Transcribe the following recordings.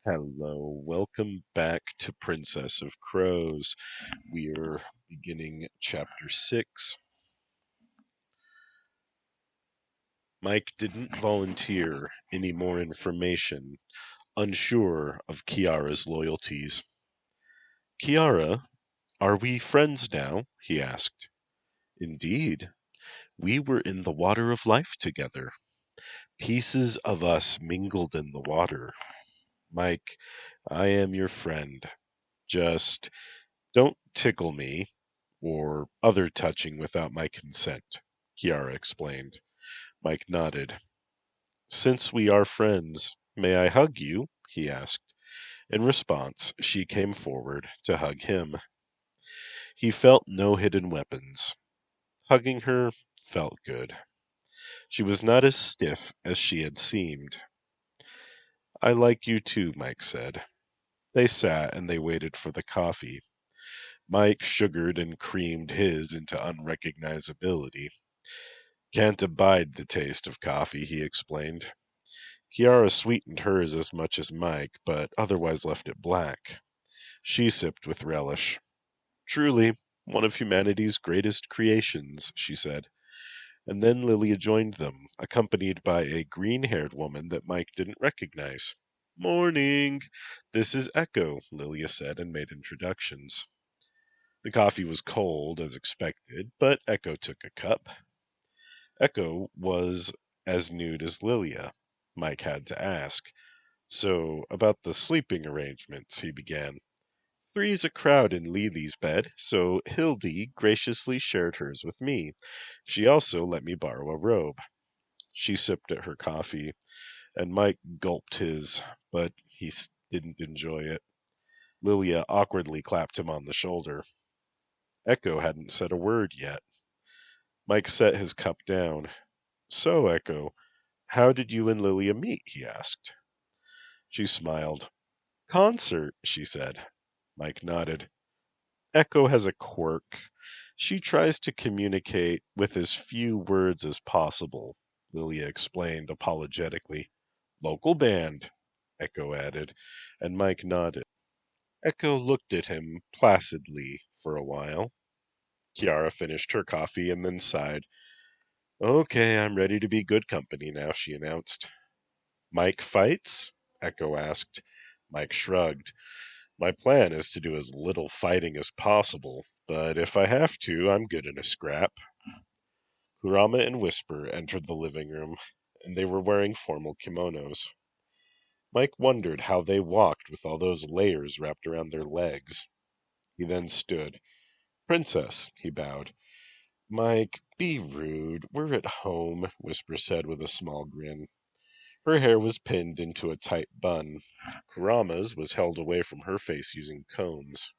Hello, welcome back to Princess of Crows. We're beginning chapter 6. Mike didn't volunteer any more information, unsure of Kiara's loyalties. Kiara, are we friends now? He asked. Indeed, we were in the water of life together. Pieces of us mingled in the water. Mike, I am your friend. Just don't tickle me, or other touching without my consent, Kiara explained. Mike nodded. Since we are friends, may I hug you? He asked. In response, she came forward to hug him. He felt no hidden weapons. Hugging her felt good. She was not as stiff as she had seemed. I like you too, Mike said. They sat and they waited for the coffee. Mike sugared and creamed his into unrecognizability. Can't abide the taste of coffee, he explained. Kiara sweetened hers as much as Mike, but otherwise left it black. She sipped with relish. Truly, one of humanity's greatest creations, she said. And then Lilia joined them, accompanied by a green-haired woman that Mike didn't recognize. Morning! This is Echo, Lilia said and made introductions. The coffee was cold, as expected, but Echo took a cup. Echo was as nude as Lilia. Mike had to ask. So, about the sleeping arrangements, he began. Three's a crowd in Lily's bed, so Hildy graciously shared hers with me. She also let me borrow a robe. She sipped at her coffee, and Mike gulped his, but didn't enjoy it. Lilia awkwardly clapped him on the shoulder. Echo hadn't said a word yet. Mike set his cup down. So, Echo, how did you and Lilia meet? He asked. She smiled. Concert, she said. Mike nodded. Echo has a quirk. She tries to communicate with as few words as possible, Lilia explained apologetically. Local band, Echo added, and Mike nodded. Echo looked at him placidly for a while. Kiara finished her coffee and then sighed. Okay, I'm ready to be good company now, she announced. Mike fights? Echo asked. Mike shrugged. My plan is to do as little fighting as possible, but if I have to, I'm good in a scrap. Kurama and Whisper entered the living room, and they were wearing formal kimonos. Mike wondered how they walked with all those layers wrapped around their legs. He then stood. Princess, he bowed. Mike, be rude. We're at home, Whisper said with a small grin. Her hair was pinned into a tight bun. Kurama's was held away from her face using combs.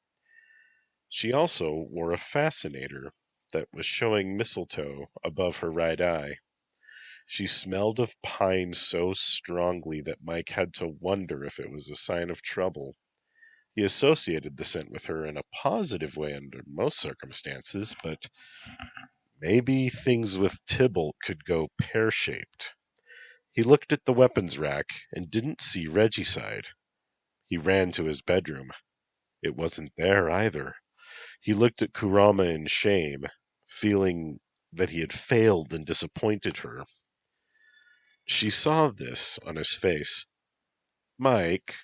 She also wore a fascinator that was showing mistletoe above her right eye. She smelled of pine so strongly that Mike had to wonder if it was a sign of trouble. He associated the scent with her in a positive way under most circumstances, but maybe things with Tybalt could go pear-shaped. He looked at the weapons rack and didn't see Regicide. He ran to his bedroom. It wasn't there either. He looked at Kurama in shame, feeling that he had failed and disappointed her. She saw this on his face. Mike,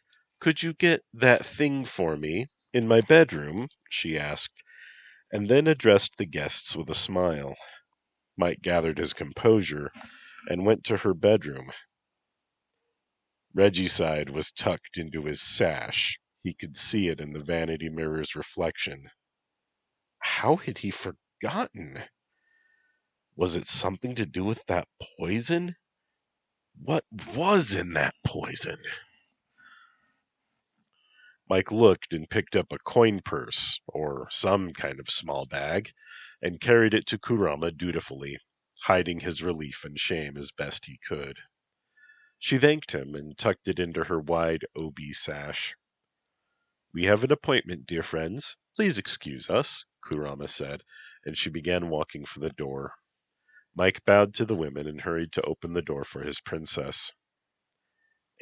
could you get that thing for me in my bedroom? She asked, and then addressed the guests with a smile. Mike gathered his composure and went to her bedroom. Regicide was tucked into his sash. He could see it in the vanity mirror's reflection. How had he forgotten? Was it something to do with that poison? What was in that poison? Mike looked and picked up a coin purse, or some kind of small bag, and carried it to Kurama dutifully, hiding his relief and shame as best he could. She thanked him and tucked it into her wide obi sash. We have an appointment, dear friends. Please excuse us, Kurama said, and she began walking for the door. Mike bowed to the women and hurried to open the door for his princess.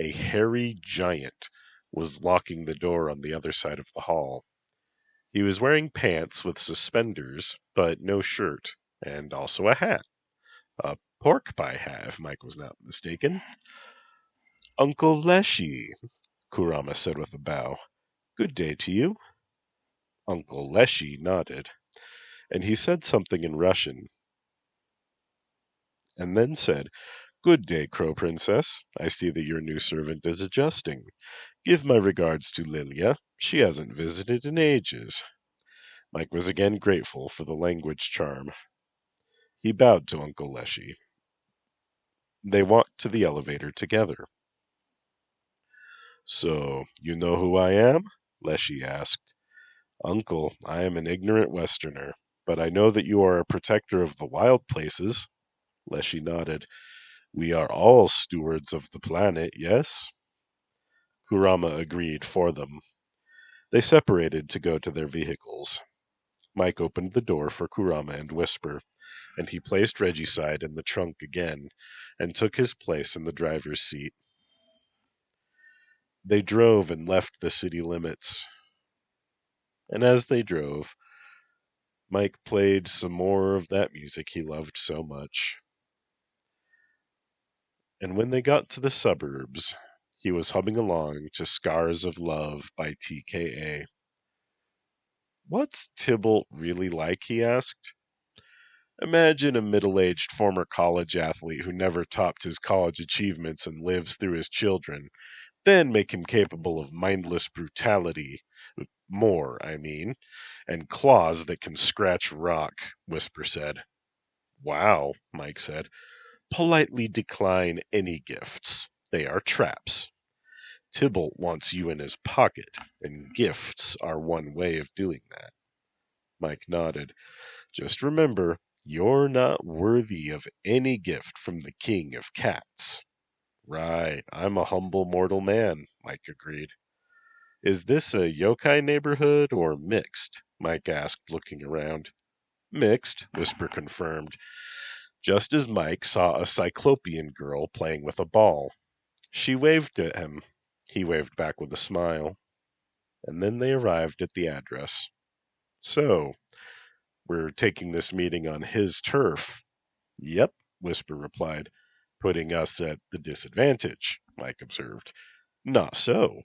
A hairy giant was locking the door on the other side of the hall. He was wearing pants with suspenders, but no shirt, and also a hat. A pork pie hat, if Mike was not mistaken. Uncle Leshy, Kurama said with a bow. Good day to you. Uncle Leshy nodded, and he said something in Russian, and then said, Good day, Crow Princess. I see that your new servant is adjusting. Give my regards to Lilia. She hasn't visited in ages. Mike was again grateful for the language charm. He bowed to Uncle Leshy. They walked to the elevator together. So, you know who I am? Leshy asked. Uncle, I am an ignorant Westerner, but I know that you are a protector of the wild places. Leshy nodded. We are all stewards of the planet, yes? Kurama agreed for them. They separated to go to their vehicles. Mike opened the door for Kurama and Whisper, and he placed Regicide in the trunk again, and took his place in the driver's seat. They drove and left the city limits. And as they drove, Mike played some more of that music he loved so much. And when they got to the suburbs, he was humming along to Scars of Love by TKA. What's Tybalt really like? He asked. Imagine a middle-aged former college athlete who never topped his college achievements and lives through his children. Then make him capable of mindless brutality. More, I mean. And claws that can scratch rock, Whisper said. Wow, Mike said. Politely decline any gifts. They are traps. Tybalt wants you in his pocket, and gifts are one way of doing that. Mike nodded. Just remember, you're not worthy of any gift from the king of cats. Right, I'm a humble mortal man, Mike agreed. Is this a yokai neighborhood or mixed? Mike asked, looking around. Mixed, Whisper confirmed, just as Mike saw a cyclopean girl playing with a ball. She waved at him. He waved back with a smile. And then they arrived at the address. So, we're taking this meeting on his turf. Yep, Whisper replied. Putting us at the disadvantage, Mike observed. Not so.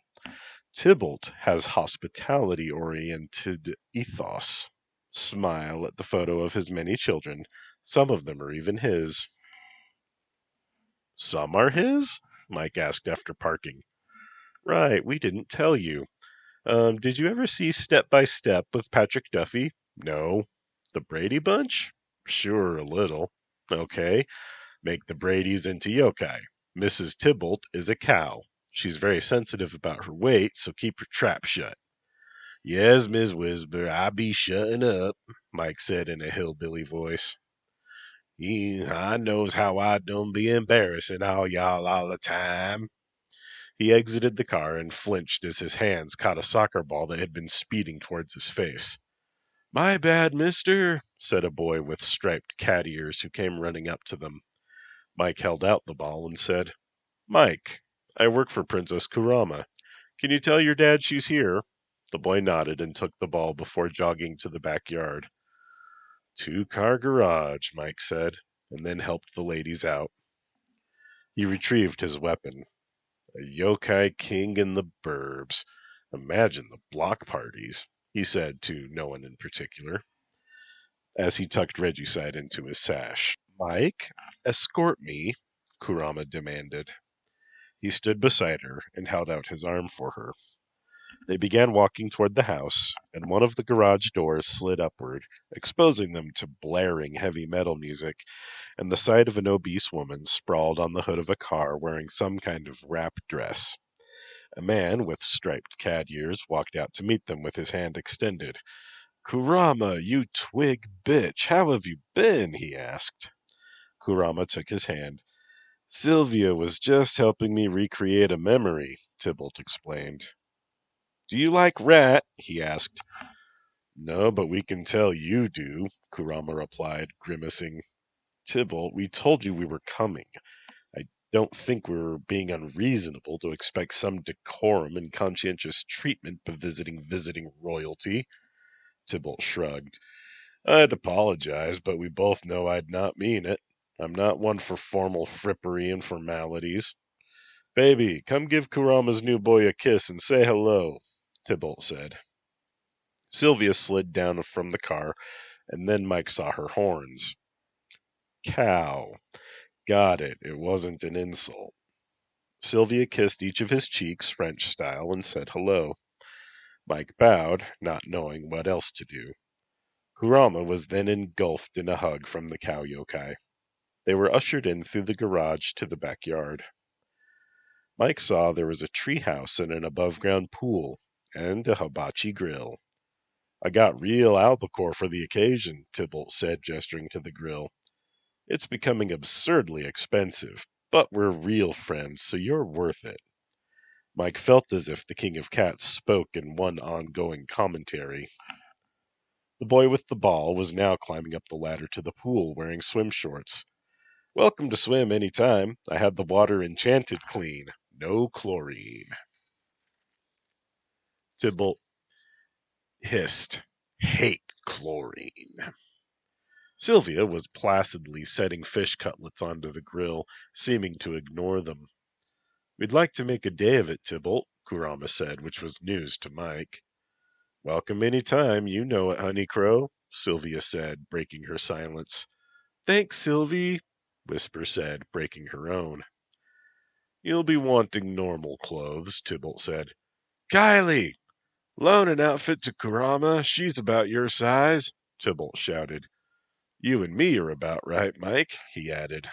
Tybalt has hospitality-oriented ethos. Smile at the photo of his many children. Some of them are even his. Some are his? Mike asked after parking. Right, we didn't tell you. Did you ever see Step by Step with Patrick Duffy? No. The Brady Bunch? Sure, a little. Okay. Make the Bradys into yokai. Mrs. Tybalt is a cow. She's very sensitive about her weight, so keep your trap shut. Yes, Miss Whisper, I be shutting up, Mike said in a hillbilly voice. I knows how I don't be embarrassing all y'all all the time. He exited the car and flinched as his hands caught a soccer ball that had been speeding towards his face. My bad, mister, said a boy with striped cat ears who came running up to them. Mike held out the ball and said, Mike, I work for Princess Kurama. Can you tell your dad she's here? The boy nodded and took the ball before jogging to the backyard. Two-car garage, Mike said, and then helped the ladies out. He retrieved his weapon. A yokai king in the burbs. Imagine the block parties, he said to no one in particular, as he tucked Regicide into his sash. Mike, escort me, Kurama demanded. He stood beside her and held out his arm for her. They began walking toward the house, and one of the garage doors slid upward, exposing them to blaring heavy metal music, and the sight of an obese woman sprawled on the hood of a car wearing some kind of wrap dress. A man with striped cat ears walked out to meet them with his hand extended. Kurama, you twig bitch, how have you been? He asked. Kurama took his hand. Sylvia was just helping me recreate a memory, Tybalt explained. Do you like rat? He asked. No, but we can tell you do, Kurama replied, grimacing. Tybalt, we told you we were coming. I Don't think we're being unreasonable to expect some decorum and conscientious treatment visiting royalty. Tybalt shrugged. I'd apologize, but we both know I'd not mean it. I'm not one for formal frippery and formalities. Baby, come give Kurama's new boy a kiss and say hello, Tybalt said. Sylvia slid down from the car, and then Mike saw her horns. Cow. Got it. It wasn't an insult. Sylvia kissed each of his cheeks, French style, and said hello. Mike bowed, not knowing what else to do. Kurama was then engulfed in a hug from the cow yokai. They were ushered in through the garage to the backyard. Mike saw there was a treehouse and an above-ground pool, and a hibachi grill. I got real albacore for the occasion, Tybalt said, gesturing to the grill. It's becoming absurdly expensive, but we're real friends, so you're worth it. Mike felt as if the King of Cats spoke in one ongoing commentary. The boy with the ball was now climbing up the ladder to the pool, wearing swim shorts. Welcome to swim any time. I had the water enchanted clean. No chlorine. Tybalt hissed. Hate chlorine. Sylvia was placidly setting fish cutlets onto the grill, seeming to ignore them. We'd like to make a day of it, Tybalt, Kurama said, which was news to Mike. Welcome any time, you know it, Honey Crow, Sylvia said, breaking her silence. Thanks, Sylvie, Whisper said, breaking her own. You'll be wanting normal clothes, Tybalt said. Kylie! Loan an outfit to Kurama. She's about your size, Tybalt shouted. You and me are about right, Mike, he added.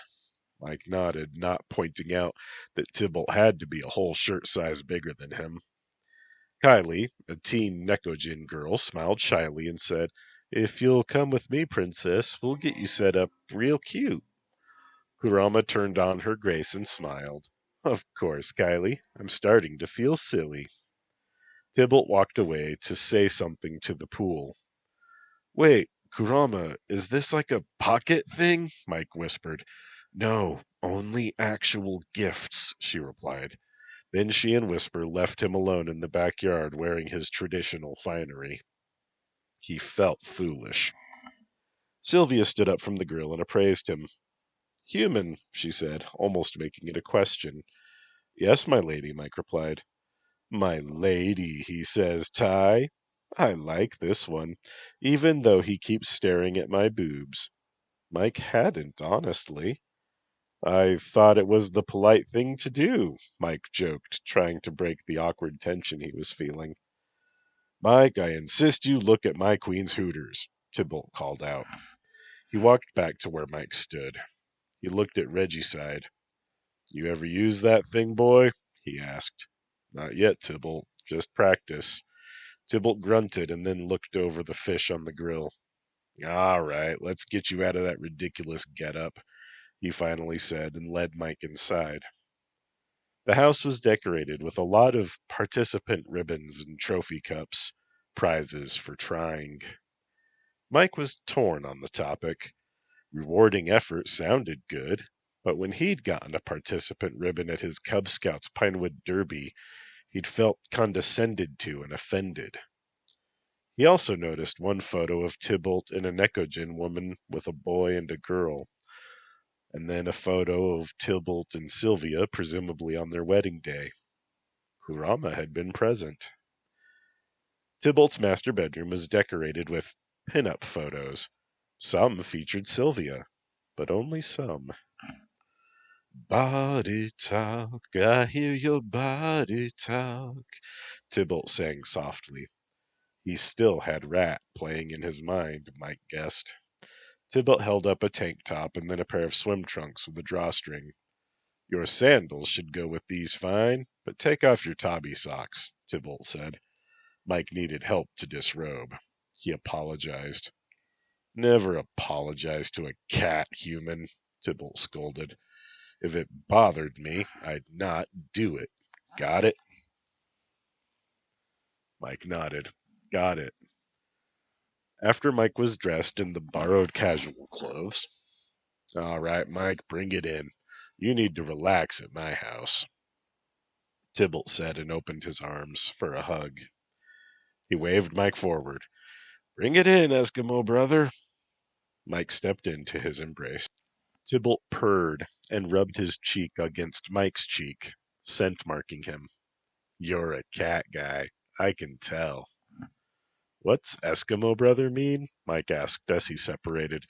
Mike nodded, not pointing out that Tybalt had to be a whole shirt size bigger than him. Kylie, a teen Nekojin girl, smiled shyly and said, If you'll come with me, princess, we'll get you set up real cute. Kurama turned on her grace and smiled. Of course, Kylie. I'm starting to feel silly. Tybalt walked away to say something to the pool. Wait, Kurama, is this like a pocket thing? Mike whispered. No, only actual gifts, she replied. Then she and Whisper left him alone in the backyard wearing his traditional finery. He felt foolish. Sylvia stood up from the grill and appraised him. Human, she said, almost making it a question. Yes, my lady, Mike replied. My lady, he says, Ty. I like this one, even though he keeps staring at my boobs. Mike hadn't, honestly. I thought it was the polite thing to do, Mike joked, trying to break the awkward tension he was feeling. Mike, I insist you look at my queen's hooters, Tybalt called out. He walked back to where Mike stood. He looked at Regicide. You ever use that thing, boy? He asked. Not yet, Tybalt. Just practice. Tybalt grunted and then looked over the fish on the grill. All right, let's get you out of that ridiculous get-up, he finally said and led Mike inside. The house was decorated with a lot of participant ribbons and trophy cups, prizes for trying. Mike was torn on the topic. Rewarding effort sounded good, but when he'd gotten a participant ribbon at his Cub Scouts Pinewood Derby, he'd felt condescended to and offended. He also noticed one photo of Tybalt and a Nekojin woman with a boy and a girl, and then a photo of Tybalt and Sylvia, presumably on their wedding day. Kurama had been present. Tybalt's master bedroom was decorated with pin-up photos. Some featured Sylvia, but only some. Body talk, I hear your body talk, Tybalt sang softly. He still had Rat playing in his mind, Mike guessed. Tybalt held up a tank top and then a pair of swim trunks with a drawstring. Your sandals should go with these fine, but take off your tabby socks, Tybalt said. Mike needed help to disrobe. He apologized. Never apologize to a cat, human, Tybalt scolded. If it bothered me, I'd not do it. Got it? Mike nodded. Got it. After Mike was dressed in the borrowed casual clothes, all right, Mike, bring it in. You need to relax at my house, Tybalt said and opened his arms for a hug. He waved Mike forward. Bring it in, Eskimo brother. Mike stepped into his embrace. Tybalt purred and rubbed his cheek against Mike's cheek, scent marking him. You're a cat guy. I can tell. What's Eskimo brother mean? Mike asked as he separated.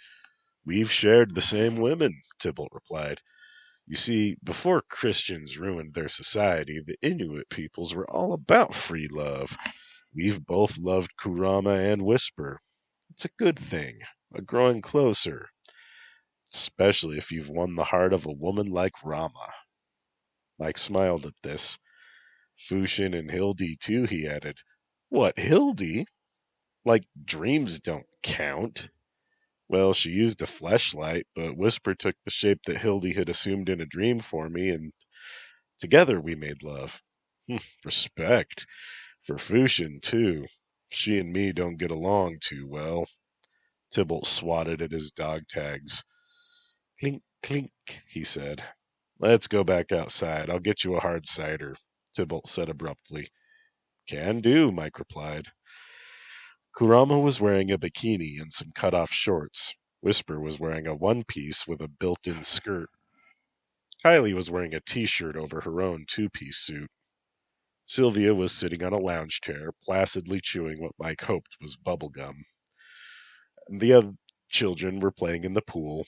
We've shared the same women, Tybalt replied. You see, before Christians ruined their society, the Inuit peoples were all about free love. We've both loved Kurama and Whisper. It's a good thing, a growing closer, especially if you've won the heart of a woman like Rama. Mike smiled at this. Fushin and Hildy, too, he added. What, Hildy? Like, dreams don't count. Well, she used a fleshlight, but Whisper took the shape that Hildy had assumed in a dream for me, and together we made love. Respect. For Fushin, too. She and me don't get along too well. Tybalt swatted at his dog tags. Clink, clink, he said. Let's go back outside. I'll get you a hard cider, Tybalt said abruptly. Can do, Mike replied. Kurama was wearing a bikini and some cut-off shorts. Whisper was wearing a one-piece with a built-in skirt. Kylie was wearing a t-shirt over her own two-piece suit. Sylvia was sitting on a lounge chair, placidly chewing what Mike hoped was bubble gum. The other children were playing in the pool.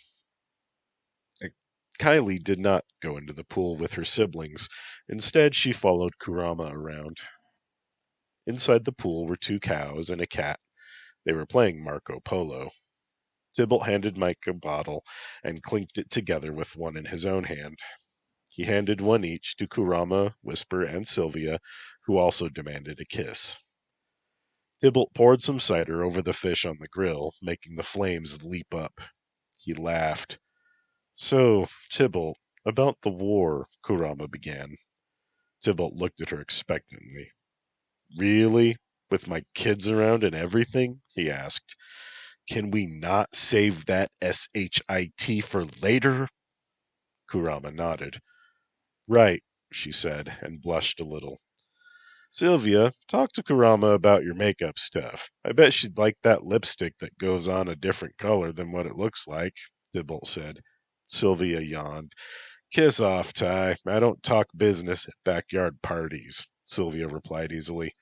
Kylie did not go into the pool with her siblings. Instead, she followed Kurama around. Inside the pool were 2 cows and a cat. They were playing Marco Polo. Tybalt handed Mike a bottle and clinked it together with one in his own hand. He handed one each to Kurama, Whisper, and Sylvia, who also demanded a kiss. Tybalt poured some cider over the fish on the grill, making the flames leap up. He laughed. So, Tybalt, about the war, Kurama began. Tybalt looked at her expectantly. Really? With my kids around and everything? He asked. Can we not save that SHIT for later? Kurama nodded. Right, she said, and blushed a little. Sylvia, talk to Kurama about your makeup stuff. I bet she'd like that lipstick that goes on a different color than what it looks like, Tybalt said. Sylvia yawned. Kiss off, Ty. I don't talk business at backyard parties, Sylvia replied easily.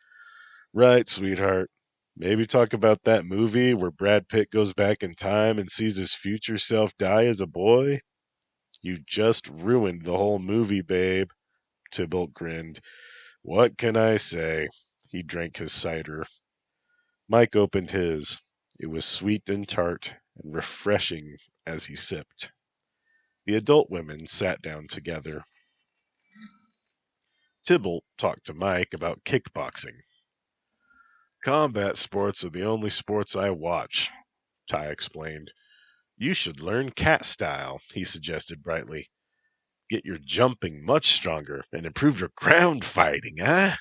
Right, sweetheart. Maybe talk about that movie where Brad Pitt goes back in time and sees his future self die as a boy? You just ruined the whole movie, babe. Tybalt grinned. What can I say? He drank his cider. Mike opened his. It was sweet and tart and refreshing as he sipped. The adult women sat down together. Tybalt talked to Mike about kickboxing. Combat sports are the only sports I watch, Ty explained. You should learn cat style, he suggested brightly. Get your jumping much stronger and improve your ground fighting, eh?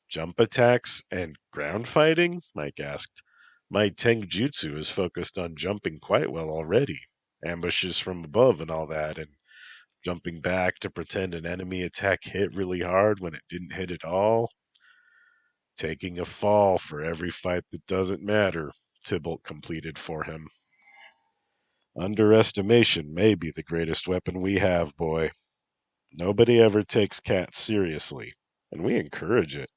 Jump attacks and ground fighting? Mike asked. My Tengjutsu is focused on jumping quite well already. Ambushes from above and all that, and jumping back to pretend an enemy attack hit really hard when it didn't hit at all. Taking a fall for every fight that doesn't matter, Tybalt completed for him. Underestimation may be the greatest weapon we have, boy. Nobody ever takes cats seriously, and we encourage it.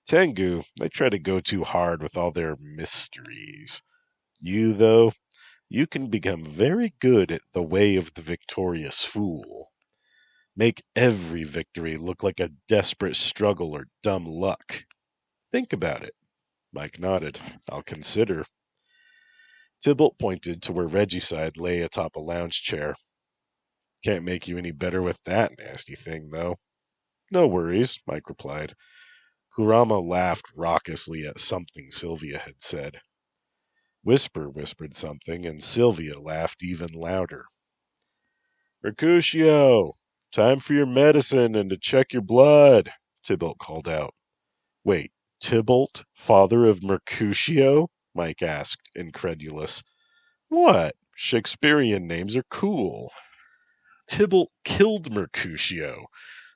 Tengu, they try to go too hard with all their mysteries. You, though, you can become very good at the way of the victorious fool. Make every victory look like a desperate struggle or dumb luck. Think about it. Mike nodded. I'll consider. Tybalt pointed to where Regicide lay atop a lounge chair. Can't make you any better with that nasty thing, though. No worries, Mike replied. Kurama laughed raucously at something Sylvia had said. Whisper whispered something, and Sylvia laughed even louder. Mercutio! Time for your medicine and to check your blood, Tybalt called out. Wait, Tybalt, father of Mercutio? Mike asked, incredulous. What? Shakespearean names are cool. Tybalt killed Mercutio.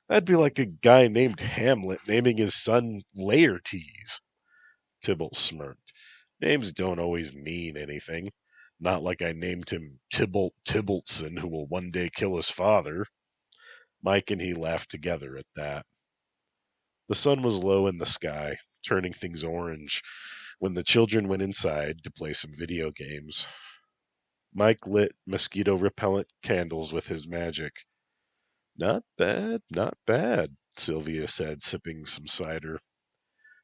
That'd be like a guy named Hamlet naming his son Laertes. Tybalt smirked. Names don't always mean anything. Not like I named him Tybalt Tybaltson, who will one day kill his father. Mike and he laughed together at that. The sun was low in the sky, turning things orange, when the children went inside to play some video games. Mike lit mosquito-repellent candles with his magic. Not bad, not bad, Sylvia said, sipping some cider.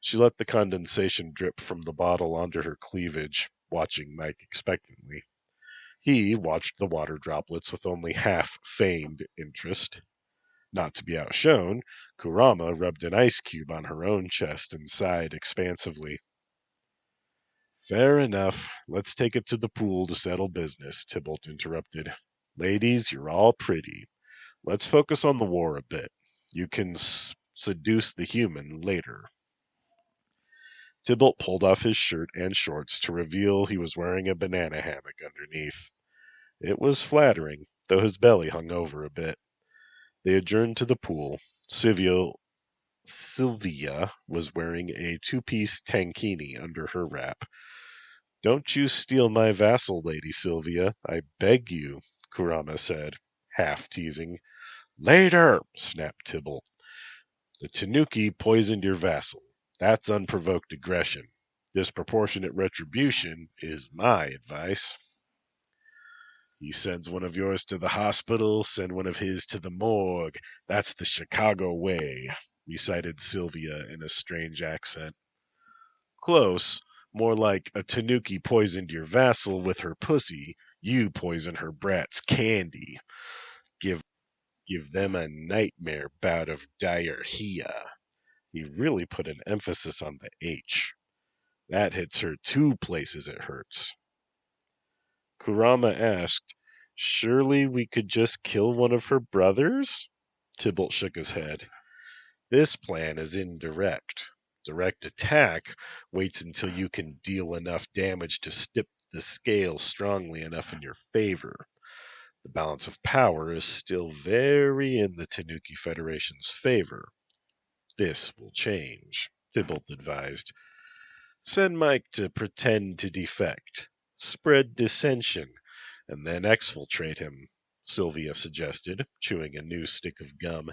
She let the condensation drip from the bottle onto her cleavage, watching Mike expectantly. He watched the water droplets with only half-feigned interest. Not to be outshone, Kurama rubbed an ice cube on her own chest and sighed expansively. Fair enough. Let's take it to the pool to settle business, Tybalt interrupted. Ladies, you're all pretty. Let's focus on the war a bit. You can seduce the human later. Tybalt pulled off his shirt and shorts to reveal he was wearing a banana hammock underneath. It was flattering, though his belly hung over a bit. They adjourned to the pool. Sylvia was wearing a two-piece tankini under her wrap. Don't you steal my vassal, Lady Sylvia, I beg you, Kurama said, half teasing. Later, snapped Tybalt. The Tanuki poisoned your vassal. That's unprovoked aggression. Disproportionate retribution is my advice. He sends one of yours to the hospital, send one of his to the morgue. That's the Chicago way, recited Sylvia in a strange accent. Close. More like a Tanuki poisoned your vassal with her pussy. You poison her brat's candy. Give them a nightmare bout of diarrhea. He really put an emphasis on the H. That hits her two places it hurts. Kurama asked, Surely we could just kill one of her brothers? Tybalt shook his head. This plan is indirect. Direct attack waits until you can deal enough damage to tip the scale strongly enough in your favor. The balance of power is still very in the Tanuki Federation's favor. This will change, Tybalt advised. Send Mike to pretend to defect. Spread dissension, and then exfiltrate him, Sylvia suggested, chewing a new stick of gum.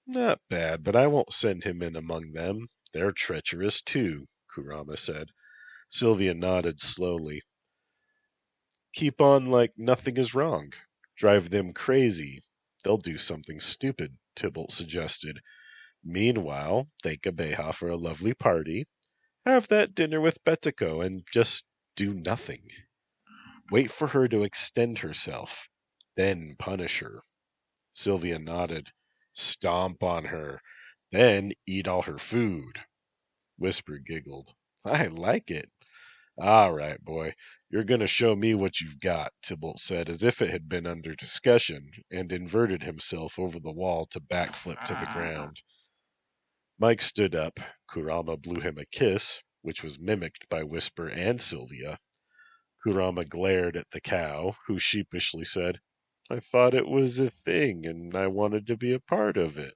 Not bad, but I won't send him in among them. They're treacherous, too, Kurama said. Sylvia nodded slowly. Keep on like nothing is wrong. Drive them crazy. They'll do something stupid, Tybalt suggested. Meanwhile, thank Abeja for a lovely party. Have that dinner with Betiko and just do nothing. Wait for her to extend herself. Then punish her. Sylvia nodded. Stomp on her. Then eat all her food. Whisper giggled. I like it. All right, boy. You're going to show me what you've got, Tybalt said, as if it had been under discussion, and inverted himself over the wall to backflip to the ground. Mike stood up. Kurama blew him a kiss, which was mimicked by Whisper and Sylvia. Kurama glared at the cow, who sheepishly said, I thought it was a thing, and I wanted to be a part of it.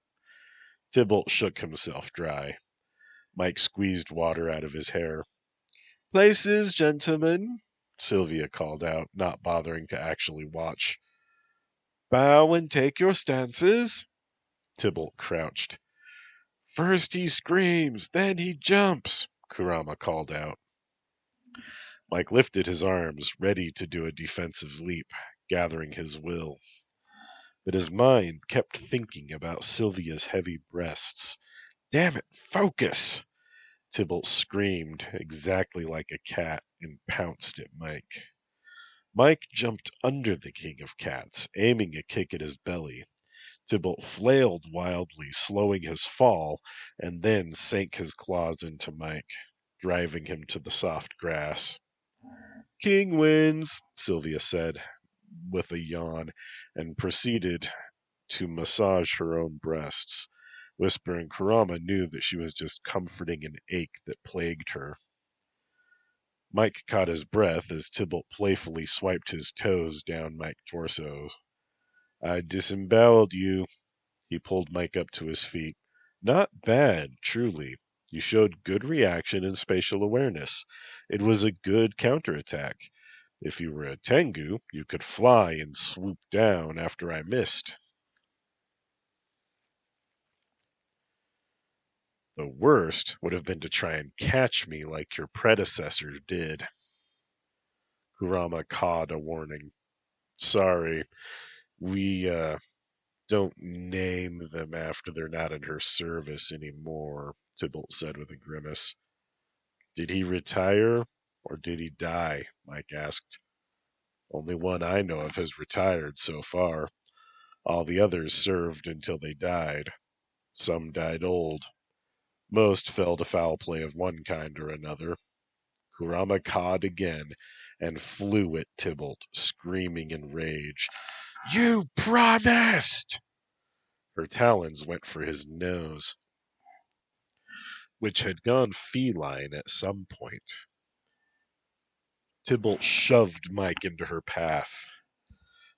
Tybalt shook himself dry. Mike squeezed water out of his hair. Places, gentlemen, Sylvia called out, not bothering to actually watch. Bow and take your stances. Tybalt crouched. First he screams, then he jumps, Kurama called out. Mike lifted his arms, ready to do a defensive leap, gathering his will. But his mind kept thinking about Sylvia's heavy breasts. Damn it, focus! Tybalt screamed, exactly like a cat, and pounced at Mike. Mike jumped under the king of cats, aiming a kick at his belly. Tybalt flailed wildly, slowing his fall, and then sank his claws into Mike, driving him to the soft grass. King wins, Sylvia said, with a yawn, and proceeded to massage her own breasts. Whisper and Kurama knew that she was just comforting an ache that plagued her. Mike caught his breath as Tybalt playfully swiped his toes down Mike's torso. I disemboweled you. He pulled Mike up to his feet. Not bad, truly. You showed good reaction and spatial awareness. It was a good counterattack. If you were a Tengu, you could fly and swoop down after I missed. The worst would have been to try and catch me like your predecessor did. Kurama cawed a warning. Sorry, we don't name them after they're not in her service anymore, Tybalt said with a grimace. Did he retire or did he die? Mike asked. Only one I know of has retired so far. All the others served until they died. Some died old. Most fell to foul play of one kind or another. Kurama cawed again and flew at Tybalt, screaming in rage. You promised! Her talons went for his nose, which had gone feline at some point. Tybalt shoved Mike into her path.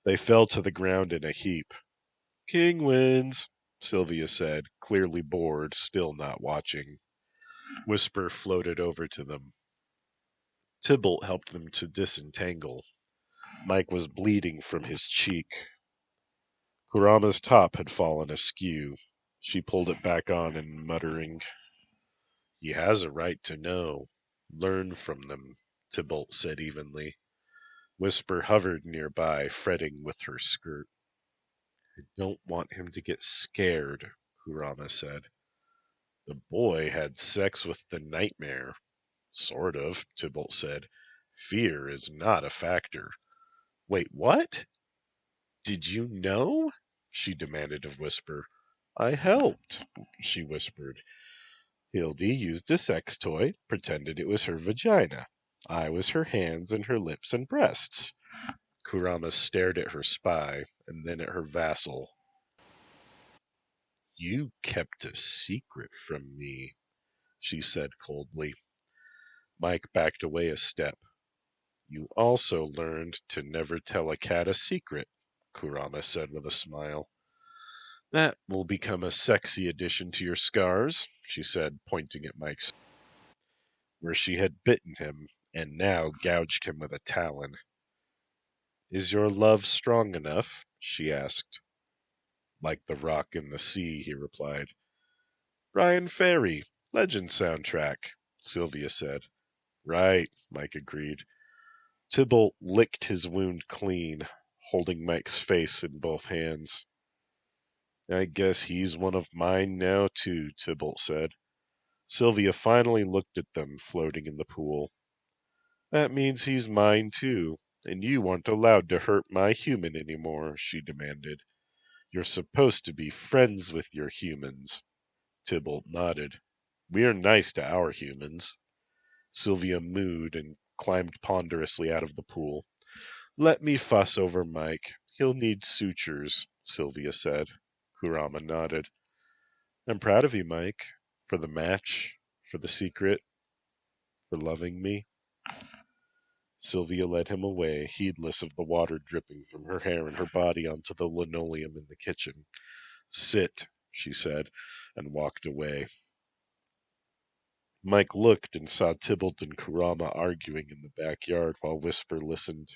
They fell to the ground in a heap. King wins, Sylvia said, clearly bored, still not watching. Whisper floated over to them. Tybalt helped them to disentangle. Mike was bleeding from his cheek. Kurama's top had fallen askew. She pulled it back on and muttering, He has a right to know. Learn from them, Tybalt said evenly. Whisper hovered nearby, fretting with her skirt. I don't want him to get scared, Kurama said. The boy had sex with the nightmare. Sort of, Tybalt said. Fear is not a factor. Wait, what? Did you know? She demanded of Whisper. I helped, she whispered. Hildy used a sex toy, pretended it was her vagina. I was her hands and her lips and breasts. Kurama stared at her spy, and then at her vassal. You kept a secret from me, she said coldly. Mike backed away a step. You also learned to never tell a cat a secret, Kurama said with a smile. That will become a sexy addition to your scars, she said, pointing at Mike's, where she had bitten him and now gouged him with a talon. Is your love strong enough? She asked. Like the rock in the sea, he replied. Brian Ferry, Legend soundtrack, Sylvia said. Right, Mike agreed. Tybalt licked his wound clean, holding Mike's face in both hands. I guess he's one of mine now, too, Tybalt said. Sylvia finally looked at them floating in the pool. That means he's mine, too, and you aren't allowed to hurt my human anymore, she demanded. You're supposed to be friends with your humans. Tybalt nodded. We are nice to our humans. Sylvia mooed and climbed ponderously out of the pool. Let me fuss over Mike. He'll need sutures, Sylvia said. Kurama nodded. I'm proud of you, Mike. For the match, for the secret, for loving me. Sylvia led him away, heedless of the water dripping from her hair and her body onto the linoleum in the kitchen. Sit, she said, and walked away. Mike looked and saw Tybalt and Kurama arguing in the backyard while Whisper listened.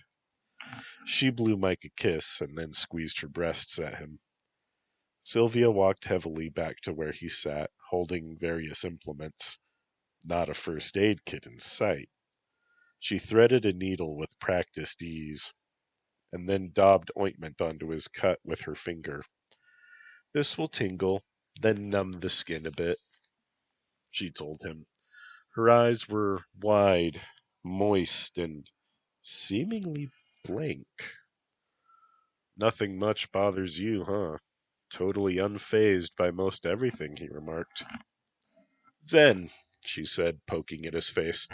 She blew Mike a kiss and then squeezed her breasts at him. Sylvia walked heavily back to where he sat, holding various implements. Not a first aid kit in sight. She threaded a needle with practiced ease, and then daubed ointment onto his cut with her finger. This will tingle, then numb the skin a bit, she told him. Her eyes were wide, moist, and seemingly blank. Nothing much bothers you, huh? Totally unfazed by most everything, he remarked. Zen, she said, poking at his face.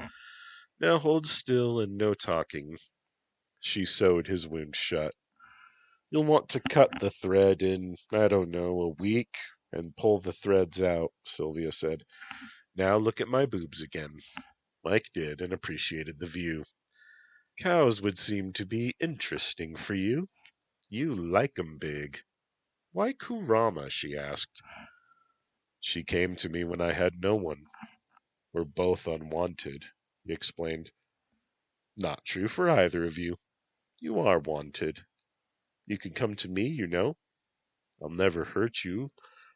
Now hold still and no talking. She sewed his wound shut. You'll want to cut the thread in, I don't know, a week, and pull the threads out, Sylvia said. Now look at my boobs again. Mike did and appreciated the view. Cows would seem to be interesting for you. You like 'em big. Why Kurama? She asked. She came to me when I had no one. We're both unwanted, he explained. Not true for either of you. You are wanted. You can come to me, you know. I'll never hurt you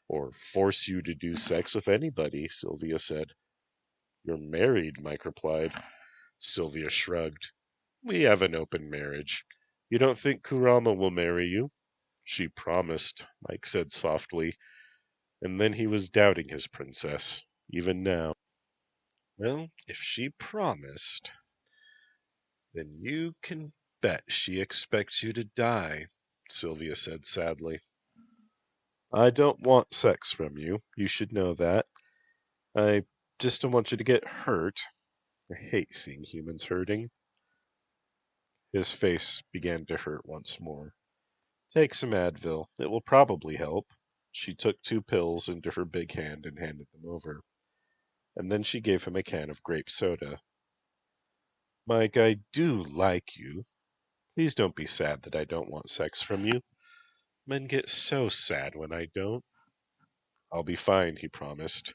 or force you to do sex with anybody, Sylvia said. You're married, Mike replied. Sylvia shrugged. We have an open marriage. You don't think Kurama will marry you? She promised, Mike said softly, and then he was doubting his princess, even now. Well, if she promised, then you can bet she expects you to die, Sylvia said sadly. I don't want sex from you. You should know that. I just don't want you to get hurt. I hate seeing humans hurting. His face began to hurt once more. Take some Advil. It will probably help. She took 2 pills into her big hand and handed them over. And then she gave him a can of grape soda. Mike, I do like you. Please don't be sad that I don't want sex from you. Men get so sad when I don't. I'll be fine, he promised.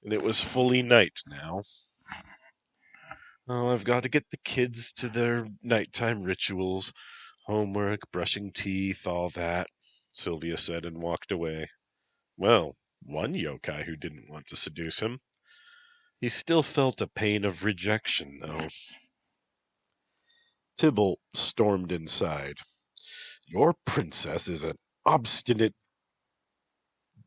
And it was fully night now. Oh, I've got to get the kids to their nighttime rituals. Homework, brushing teeth, all that, Sylvia said and walked away. Well, one yokai who didn't want to seduce him. He still felt a pain of rejection, though. Tybalt stormed inside. Your princess is an obstinate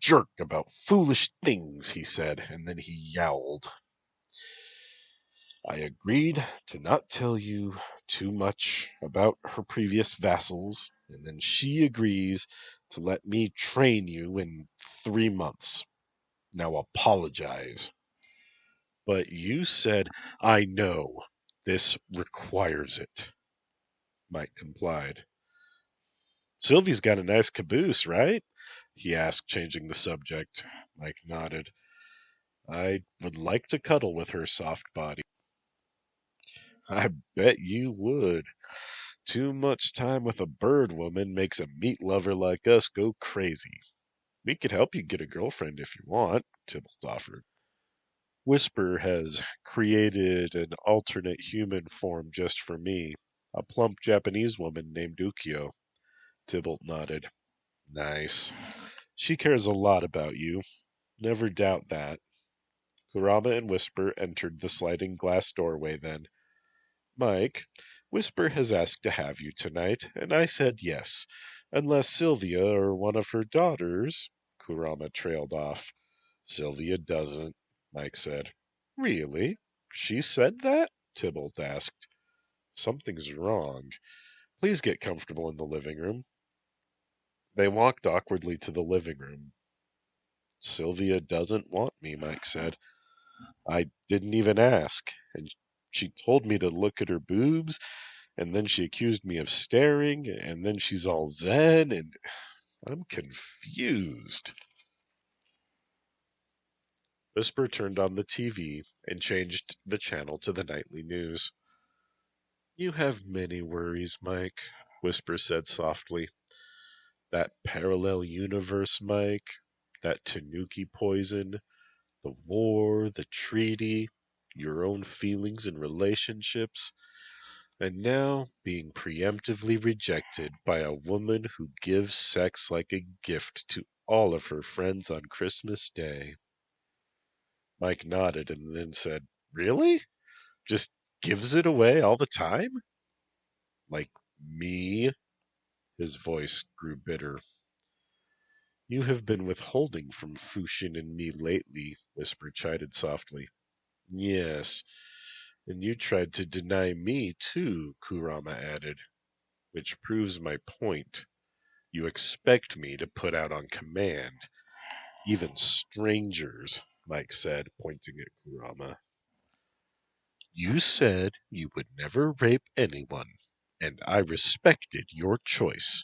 jerk about foolish things, he said, and then he yowled. I agreed to not tell you too much about her previous vassals, and then she agrees to let me train you in 3 months. Now apologize. But you said, I know. This requires it, Mike complied. Sylvie's got a nice caboose, right? He asked, changing the subject. Mike nodded. I would like to cuddle with her soft body. I bet you would. Too much time with a bird woman makes a meat lover like us go crazy. We could help you get a girlfriend if you want, Tybalt offered. Whisper has created an alternate human form just for me, a plump Japanese woman named Ukyo. Tybalt nodded. Nice. She cares a lot about you. Never doubt that. Kurama and Whisper entered the sliding glass doorway then. Mike, Whisper has asked to have you tonight, and I said yes, unless Sylvia or one of her daughters. Kurama trailed off. Sylvia doesn't, Mike said. Really? She said that? Tybalt asked. Something's wrong. Please get comfortable in the living room. They walked awkwardly to the living room. Sylvia doesn't want me, Mike said. I didn't even ask, and she told me to look at her boobs, and then she accused me of staring, and then she's all zen, and I'm confused. Whisper turned on the TV and changed the channel to the nightly news. You have many worries, Mike, Whisper said softly. That parallel universe, Mike, that Tanuki poison, the war, the treaty, your own feelings and relationships, and now being preemptively rejected by a woman who gives sex like a gift to all of her friends on Christmas Day. Mike nodded and then said, Really? Just gives it away all the time? Like me? His voice grew bitter. You have been withholding from Fushin and me lately, Whisper chided softly. Yes, and you tried to deny me too, Kurama added, which proves my point. You expect me to put out on command. Even strangers, Mike said, pointing at Kurama. You said you would never rape anyone, and I respected your choice.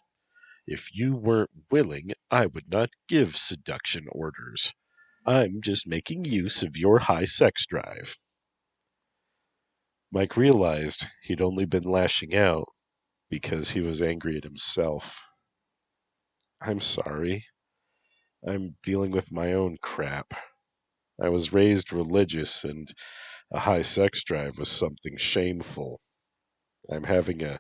If you weren't willing, I would not give seduction orders. I'm just making use of your high sex drive. Mike realized he'd only been lashing out because he was angry at himself. I'm sorry. I'm dealing with my own crap. I was raised religious, and a high sex drive was something shameful. I'm having a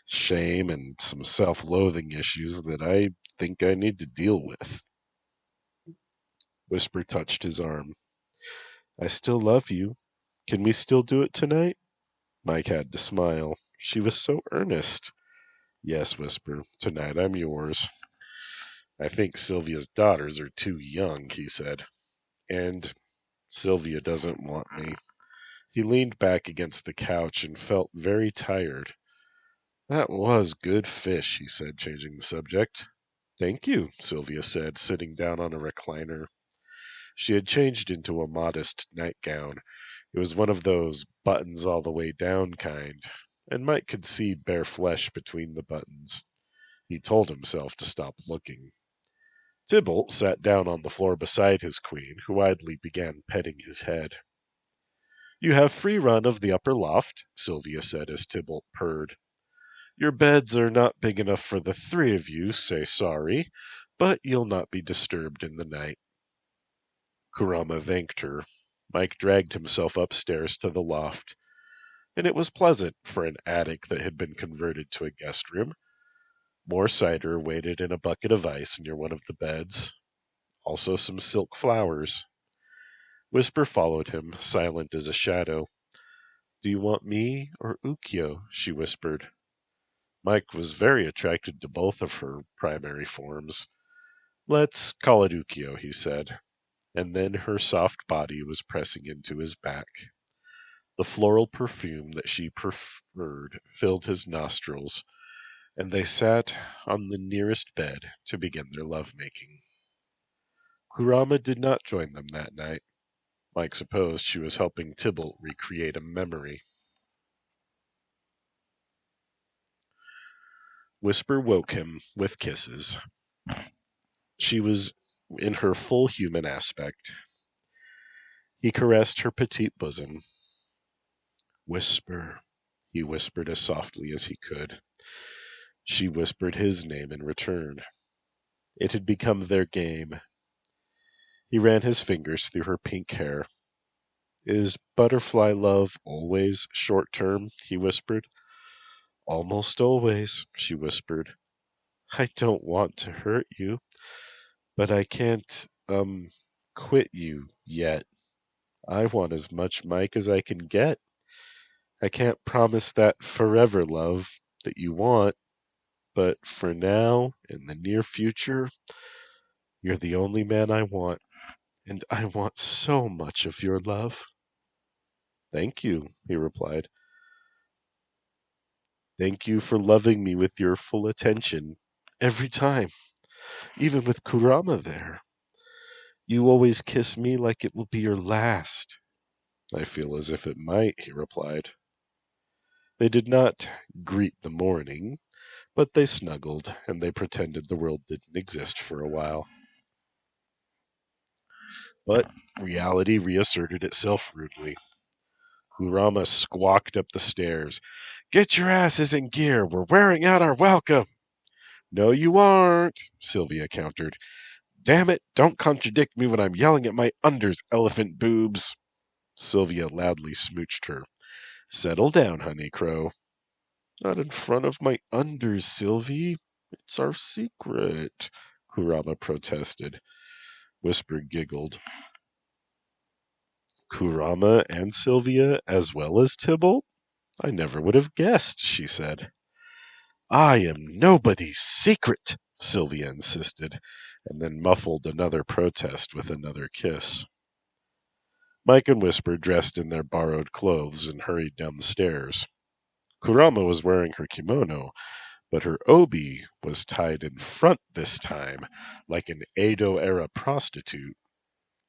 shame and some self-loathing issues that I think I need to deal with. Whisper touched his arm. I still love you. Can we still do it tonight? Mike had to smile. She was so earnest. Yes, Whisper. Tonight I'm yours. I think Sylvia's daughters are too young, he said. And Sylvia doesn't want me. He leaned back against the couch and felt very tired. That was good fish, he said, changing the subject. Thank you, Sylvia said, sitting down on a recliner. She had changed into a modest nightgown. It was one of those buttons all the way down kind, and Mike could see bare flesh between the buttons. He told himself to stop looking. Tybalt sat down on the floor beside his queen, who idly began petting his head. You have free run of the upper loft, Sylvia said as Tybalt purred. Your beds are not big enough for the three of you, say sorry, but you'll not be disturbed in the night. Kurama thanked her. Mike dragged himself upstairs to the loft, and it was pleasant for an attic that had been converted to a guest room. More cider waited in a bucket of ice near one of the beds, also some silk flowers. Whisper followed him, silent as a shadow. Do you want me or Ukyo? She whispered. Mike was very attracted to both of her primary forms. Let's call it Ukyo, he said, and then her soft body was pressing into his back. The floral perfume that she preferred filled his nostrils, and they sat on the nearest bed to begin their lovemaking. Kurama did not join them that night. Mike supposed she was helping Tybalt recreate a memory. Whisper woke him with kisses. She was in her full human aspect. He caressed her petite bosom. Whisper, he whispered as softly as he could. She whispered his name in return. It had become their game. He ran his fingers through her pink hair. Is butterfly love always short-term? He whispered. Almost always, she whispered. I don't want to hurt you, but I can't, quit you yet. I want as much Mike as I can get. I can't promise that forever love that you want, but for now, in the near future, you're the only man I want, and I want so much of your love. Thank you, he replied. Thank you for loving me with your full attention every time, even with Kurama there. You always kiss me like it will be your last. I feel as if it might, he replied. They did not greet the morning, but they snuggled, and they pretended the world didn't exist for a while. But reality reasserted itself rudely. Kurama squawked up the stairs. Get your asses in gear. We're wearing out our welcome. No, you aren't, Sylvia countered. Damn it, don't contradict me when I'm yelling at my unders, elephant boobs. Sylvia loudly smooched her. Settle down, honey crow. Not in front of my unders, Sylvie. It's our secret, Kurama protested. Whisper giggled. Kurama and Sylvia, as well as Tybalt? I never would have guessed, she said. I am nobody's secret, Sylvia insisted, and then muffled another protest with another kiss. Mike and Whisper dressed in their borrowed clothes and hurried down the stairs. Kurama was wearing her kimono, but her obi was tied in front this time, like an Edo-era prostitute.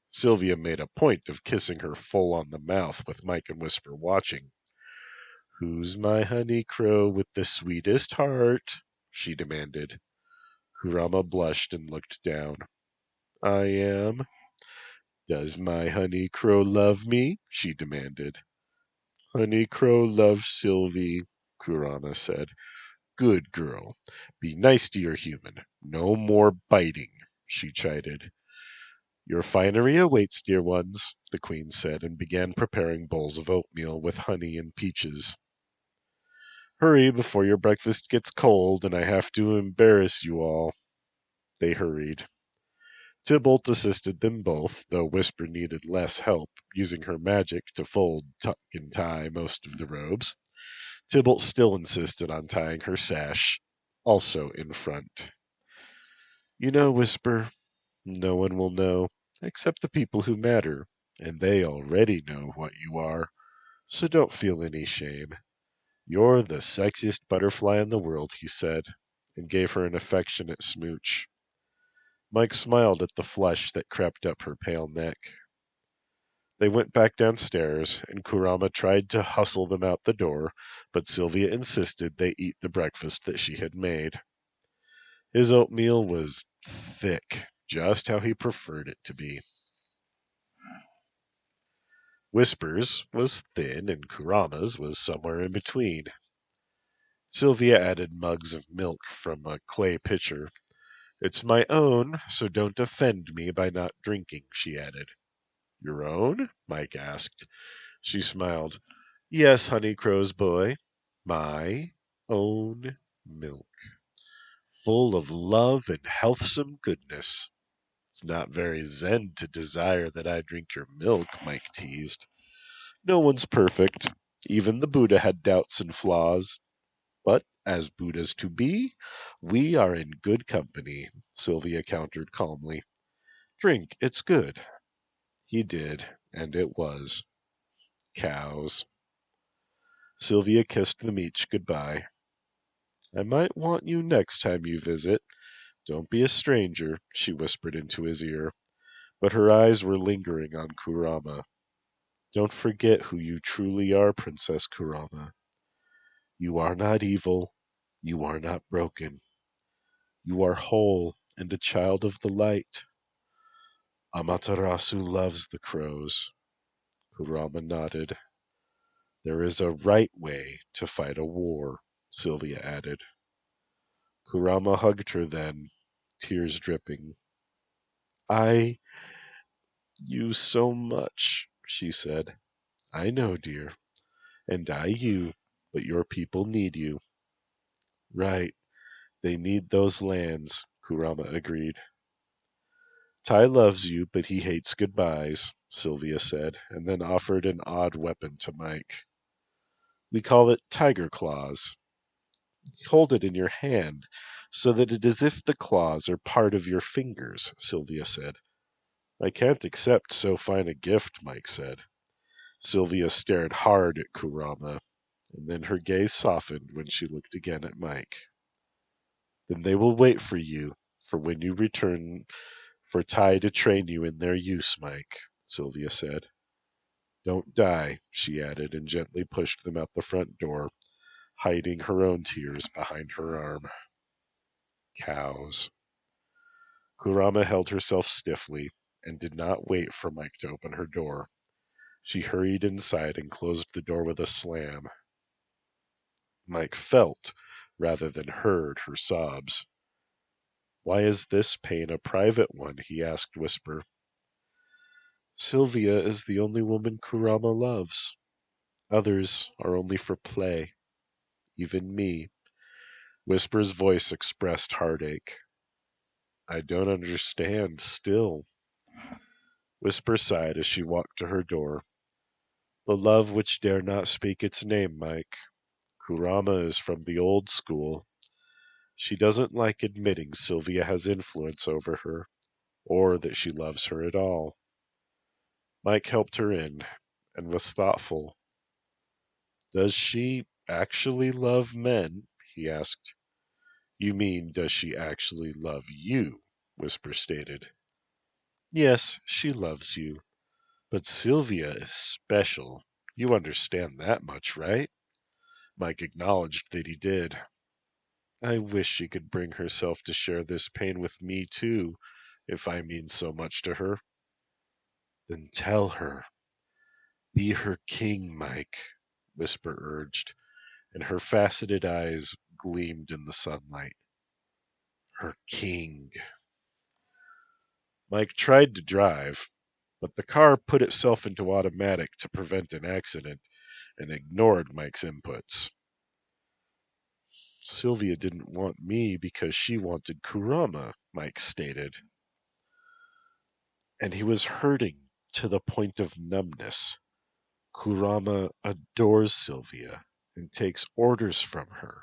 Sylvia made a point of kissing her full on the mouth with Mike and Whisper watching. Who's my honey crow with the sweetest heart? She demanded. Kurama blushed and looked down. I am. Does my honey crow love me? She demanded. Honey crow loves Sylvie, Kurama said. Good girl. Be nice to your human. No more biting, she chided. Your finery awaits, dear ones, the queen said, and began preparing bowls of oatmeal with honey and peaches. Hurry before your breakfast gets cold and I have to embarrass you all. They hurried. Tybalt assisted them both, though Whisper needed less help, using her magic to fold, tuck, and tie most of the robes. Tybalt still insisted on tying her sash, also in front. You know, Whisper, no one will know, except the people who matter, and they already know what you are, so don't feel any shame. You're the sexiest butterfly in the world, he said, and gave her an affectionate smooch. Mike smiled at the flush that crept up her pale neck. They went back downstairs, and Kurama tried to hustle them out the door, but Sylvia insisted they eat the breakfast that she had made. His oatmeal was thick, just how he preferred it to be. Whisper's was thin, and Kurama's was somewhere in between. Sylvia added mugs of milk from a clay pitcher. It's my own, so don't offend me by not drinking, she added. Your own? Mike asked. She smiled. Yes, Honey Crow's boy. My own milk. Full of love and healthsome goodness. It's not very zen to desire that I drink your milk, Mike teased. No one's perfect. Even the Buddha had doubts and flaws. But, as Buddhas to be, we are in good company, Sylvia countered calmly. Drink, it's good. He did, and it was. Cows. Sylvia kissed them each goodbye. I might want you next time you visit. Don't be a stranger, she whispered into his ear, but her eyes were lingering on Kurama. Don't forget who you truly are, Princess Kurama. You are not evil. You are not broken. You are whole and a child of the light. Amaterasu loves the crows. Kurama nodded. There is a right way to fight a war, Sylvia added. Kurama hugged her then, tears dripping. I you so much, she said. I know, dear. And I you, but your people need you. Right. They need those lands, Kurama agreed. Ty loves you, but he hates goodbyes, Sylvia said, and then offered an odd weapon to Mike. We call it tiger claws. Hold it in your hand, so that it is if the claws are part of your fingers, Sylvia said. I can't accept so fine a gift, Mike said. Sylvia stared hard at Kurama, and then her gaze softened when she looked again at Mike. Then they will wait for you, for when you return, for Ty to train you in their use, Mike, Sylvia said. Don't die, she added, and gently pushed them out the front door, hiding her own tears behind her arm. Cows. Kurama held herself stiffly, and did not wait for Mike to open her door. She hurried inside and closed the door with a slam. Mike felt, rather than heard, her sobs. Why is this pain a private one? He asked Whisper. Sylvia is the only woman Kurama loves. Others are only for play. Even me. Whisper's voice expressed heartache. I don't understand still. Whisper sighed as she walked to her door. The love which dare not speak its name, Mike. Kurama is from the old school. She doesn't like admitting Sylvia has influence over her, or that she loves her at all. Mike helped her in, and was thoughtful. Does she actually love men? He asked. You mean, does she actually love you? Whisper stated. Yes, she loves you. But Sylvia is special. You understand that much, right? Mike acknowledged that he did. I wish she could bring herself to share this pain with me, too, if I mean so much to her. Then tell her. Be her king, Mike, Whisper urged, and her faceted eyes gleamed in the sunlight. Her king. Mike tried to drive, but the car put itself into automatic to prevent an accident and ignored Mike's inputs. Sylvia didn't want me because she wanted Kurama, Mike stated. And he was hurting to the point of numbness. Kurama adores Sylvia and takes orders from her.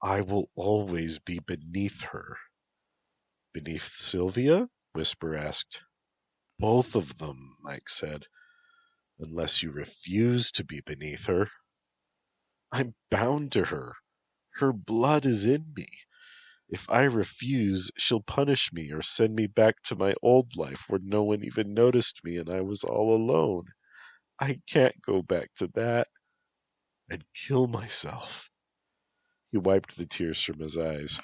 I will always be beneath her. Beneath Sylvia? Whisper asked. Both of them, Mike said, unless you refuse to be beneath her. I'm bound to her. Her blood is in me. If I refuse, she'll punish me or send me back to my old life where no one even noticed me and I was all alone. I can't go back to that. I'd kill myself. He wiped the tears from his eyes.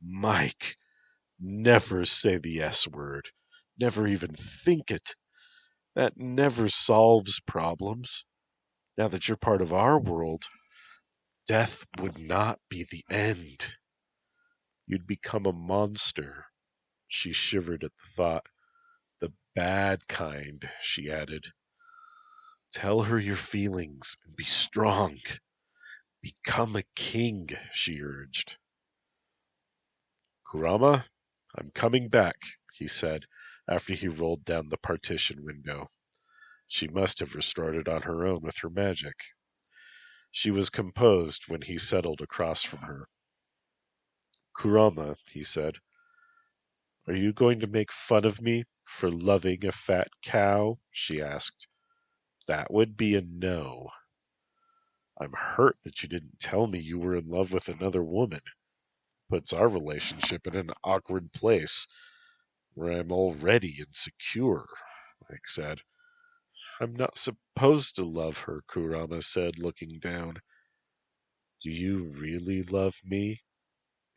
Mike, never say the S word. Never even think it. That never solves problems. Now that you're part of our world, death would not be the end. You'd become a monster. She shivered at the thought. The bad kind, she added. Tell her your feelings and be strong. Become a king, she urged. Kurama, I'm coming back, he said, after he rolled down the partition window. She must have restarted on her own with her magic. She was composed when he settled across from her. Kurama, he said, are you going to make fun of me for loving a fat cow? She asked. That would be a no. I'm hurt that you didn't tell me you were in love with another woman. Puts our relationship in an awkward place where I'm already insecure, Mike said. I'm not supposed to love her, Kurama said, looking down. Do you really love me?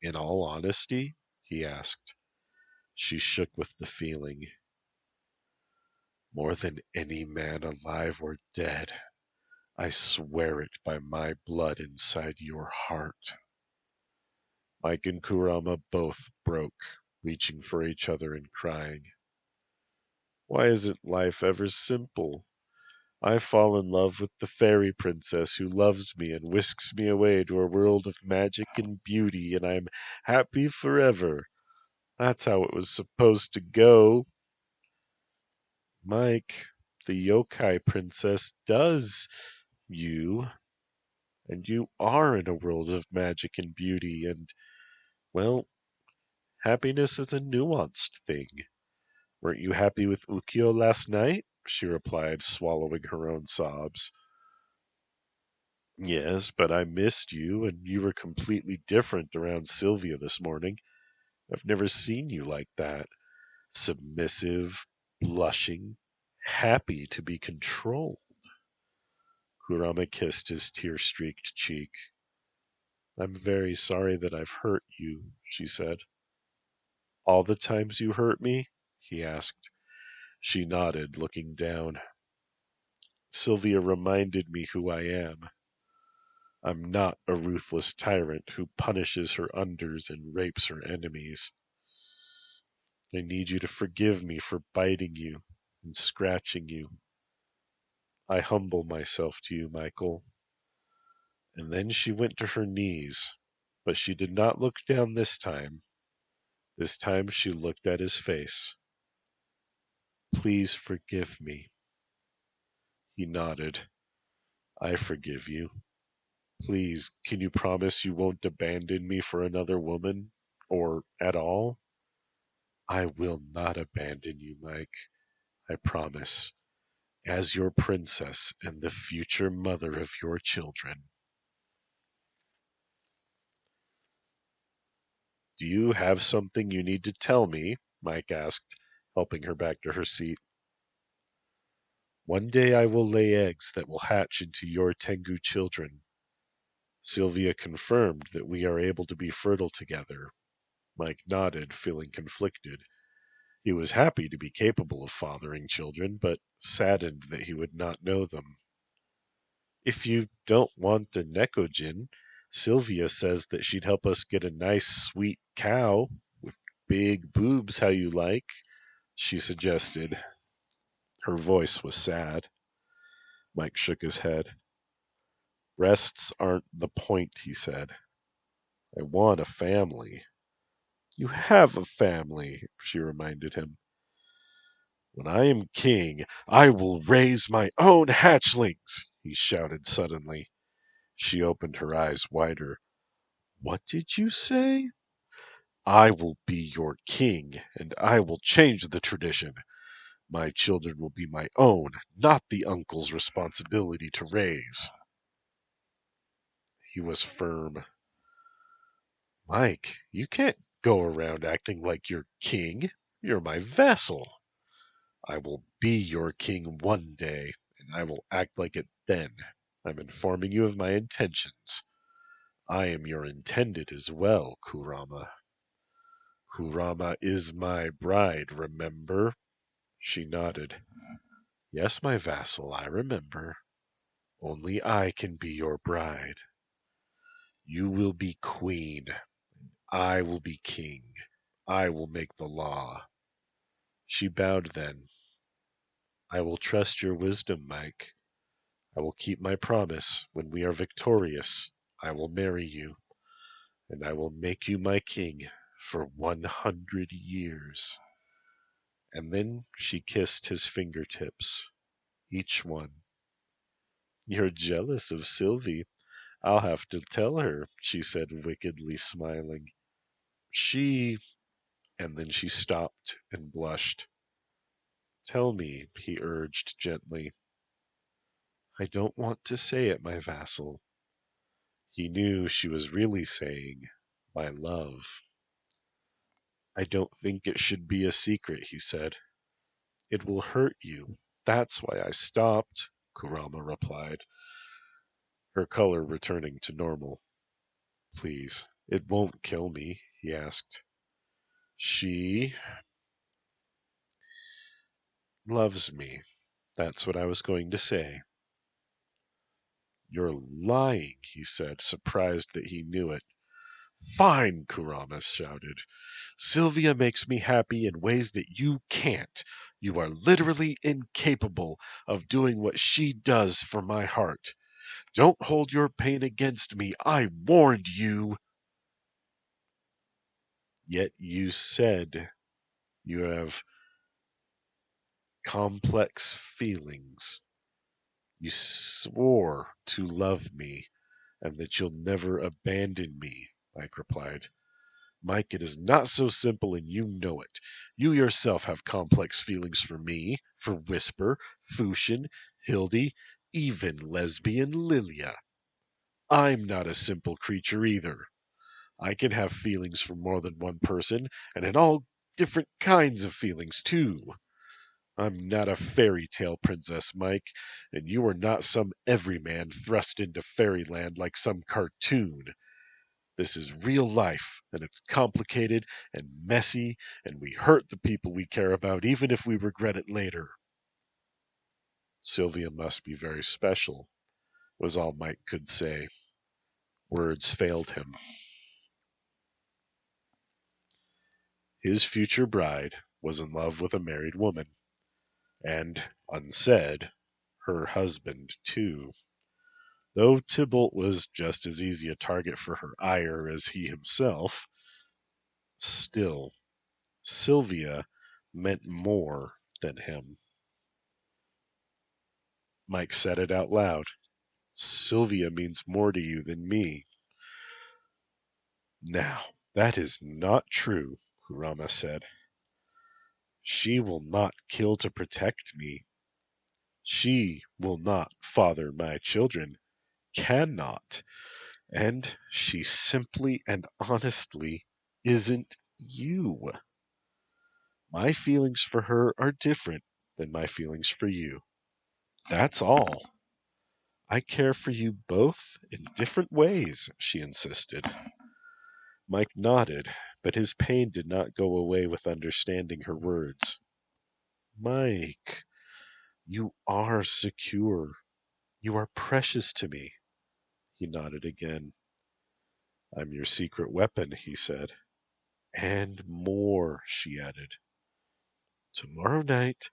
In all honesty? He asked. She shook with the feeling. More than any man alive or dead, I swear it by my blood inside your heart. Mike and Kurama both broke, reaching for each other and crying. Why isn't life ever simple? I fall in love with the fairy princess who loves me and whisks me away to a world of magic and beauty, and I'm happy forever. That's how it was supposed to go. Mike, the yokai princess does you, and you are in a world of magic and beauty, and, well, happiness is a nuanced thing. Weren't you happy with Ukyo last night? She replied, swallowing her own sobs. Yes, but I missed you, and you were completely different around Sylvia this morning. I've never seen you like that. Submissive, blushing, happy to be controlled. Kurama kissed his tear-streaked cheek. I'm very sorry that I've hurt you, she said. All the times you hurt me? He asked. She nodded, looking down. Sylvia reminded me who I am. I'm not a ruthless tyrant who punishes her unders and rapes her enemies. I need you to forgive me for biting you and scratching you. I humble myself to you, Michael. And then she went to her knees, but she did not look down this time. This time she looked at his face. Please forgive me. He nodded. I forgive you. Please, can you promise you won't abandon me for another woman? Or at all? I will not abandon you, Mike. I promise. As your princess and the future mother of your children. Do you have something you need to tell me? Mike asked, helping her back to her seat. One day I will lay eggs that will hatch into your Tengu children. Sylvia confirmed that we are able to be fertile together. Mike nodded, feeling conflicted. He was happy to be capable of fathering children, but saddened that he would not know them. If you don't want a Necogin, Sylvia says that she'd help us get a nice sweet cow with big boobs how you like, she suggested. Her voice was sad. Mike shook his head. Breasts aren't the point, he said. I want a family. You have a family, she reminded him. When I am king, I will raise my own hatchlings, he shouted suddenly. She opened her eyes wider. What did you say? I will be your king, and I will change the tradition. My children will be my own, not the uncle's responsibility to raise. He was firm. Mike, you can't go around acting like you're king. You're my vassal. I will be your king one day, and I will act like it then. I'm informing you of my intentions. I am your intended as well, Kurama. Kurama is my bride, remember? She nodded. Yes, my vassal, I remember. Only I can be your bride. You will be queen. I will be king. I will make the law. She bowed then. I will trust your wisdom, Mike. I will keep my promise. When we are victorious, I will marry you, and I will make you my king for 100 years. And then she kissed his fingertips, each one. You're jealous of Sylvie. I'll have to tell her, she said, wickedly smiling. She... And then she stopped and blushed. Tell me, he urged gently. I don't want to say it, my vassal. He knew she was really saying, my love. I don't think it should be a secret, he said. It will hurt you. That's why I stopped, Kurama replied, her color returning to normal. Please, it won't kill me, he asked. She loves me. That's what I was going to say. You're lying, he said, surprised that he knew it. Fine, Kurama shouted. Sylvia makes me happy in ways that you can't. You are literally incapable of doing what she does for my heart. Don't hold your pain against me. I warned you. Yet you said you have complex feelings. You swore to love me and that you'll never abandon me, Mike replied. Mike, it is not so simple and you know it. You yourself have complex feelings for me, for Whisper, Fushin, Hildy, even lesbian Lilia. I'm not a simple creature either. I can have feelings for more than one person, and in all different kinds of feelings, too. I'm not a fairy tale princess, Mike, and you are not some everyman thrust into fairyland like some cartoon. This is real life, and it's complicated and messy, and we hurt the people we care about, even if we regret it later. Sylvia must be very special, was all Mike could say. Words failed him. His future bride was in love with a married woman, and, unsaid, her husband too. Though Tybalt was just as easy a target for her ire as he himself, still, Sylvia meant more than him. Mike said it out loud. Sylvia means more to you than me. Now, that is not true, Kurama said. She will not kill to protect me. She will not father my children, cannot, and she simply and honestly isn't you. My feelings for her are different than my feelings for you. That's all. I care for you both in different ways, she insisted. Mike nodded, but his pain did not go away with understanding her words. Mike, you are secure. You are precious to me. He nodded again. I'm your secret weapon, he said. And more, she added. Tomorrow night,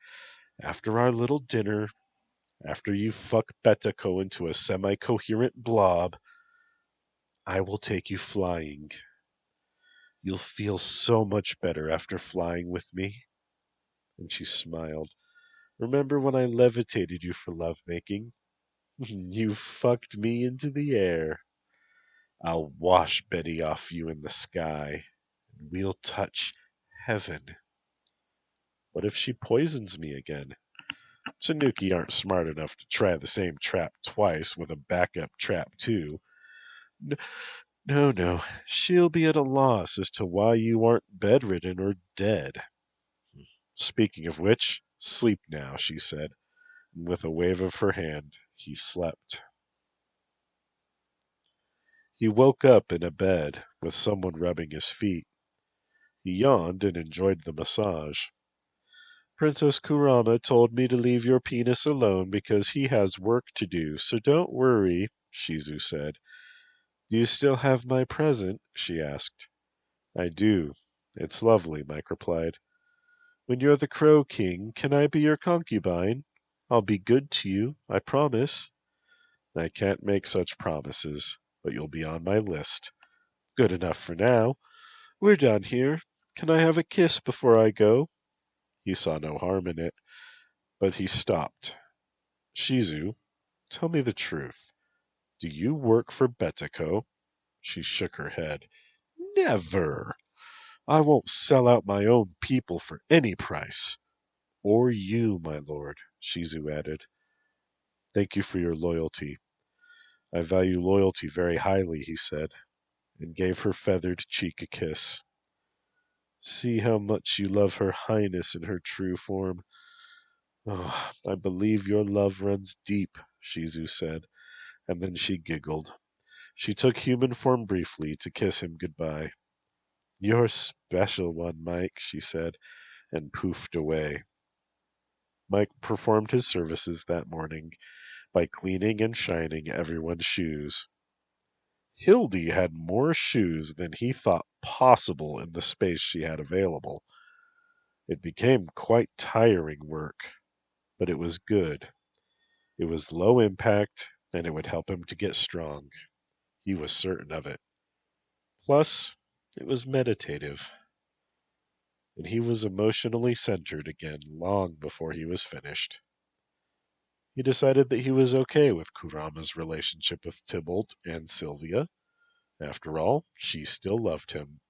after our little dinner, after you fuck Betako into a semi-coherent blob, I will take you flying. You'll feel so much better after flying with me. And she smiled. Remember when I levitated you for lovemaking? You fucked me into the air. I'll wash Betty off you in the sky, and we'll touch heaven. What if she poisons me again? Tanuki aren't smart enough to try the same trap twice with a backup trap too. No, no, she'll be at a loss as to why you aren't bedridden or dead. Speaking of which, sleep now, she said, and with a wave of her hand, he slept. He woke up in a bed with someone rubbing his feet. He yawned and enjoyed the massage. Princess Kurama told me to leave your penis alone because he has work to do, so don't worry, Shizu said. Do you still have my present? She asked. I do. It's lovely, Mike replied. When you're the Crow King, can I be your concubine? I'll be good to you, I promise. I can't make such promises, but you'll be on my list. Good enough for now. We're done here. Can I have a kiss before I go? He saw no harm in it, but he stopped. Shizu, tell me the truth. Do you work for Betiko? She shook her head. Never! I won't sell out my own people for any price. Or you, my lord, Shizu added. Thank you for your loyalty. I value loyalty very highly, he said, and gave her feathered cheek a kiss. See how much you love her highness in her true form. Oh, I believe your love runs deep, Shizu said, and then she giggled. She took human form briefly to kiss him goodbye. You're special one, Mike, she said, and poofed away. Mike performed his services that morning by cleaning and shining everyone's shoes. Hildy had more shoes than he thought possible in the space she had available. It became quite tiring work, but it was good. It was low impact, and it would help him to get strong. He was certain of it. Plus, it was meditative. And he was emotionally centered again long before he was finished. He decided that he was okay with Kurama's relationship with Tybalt and Sylvia. After all, she still loved him.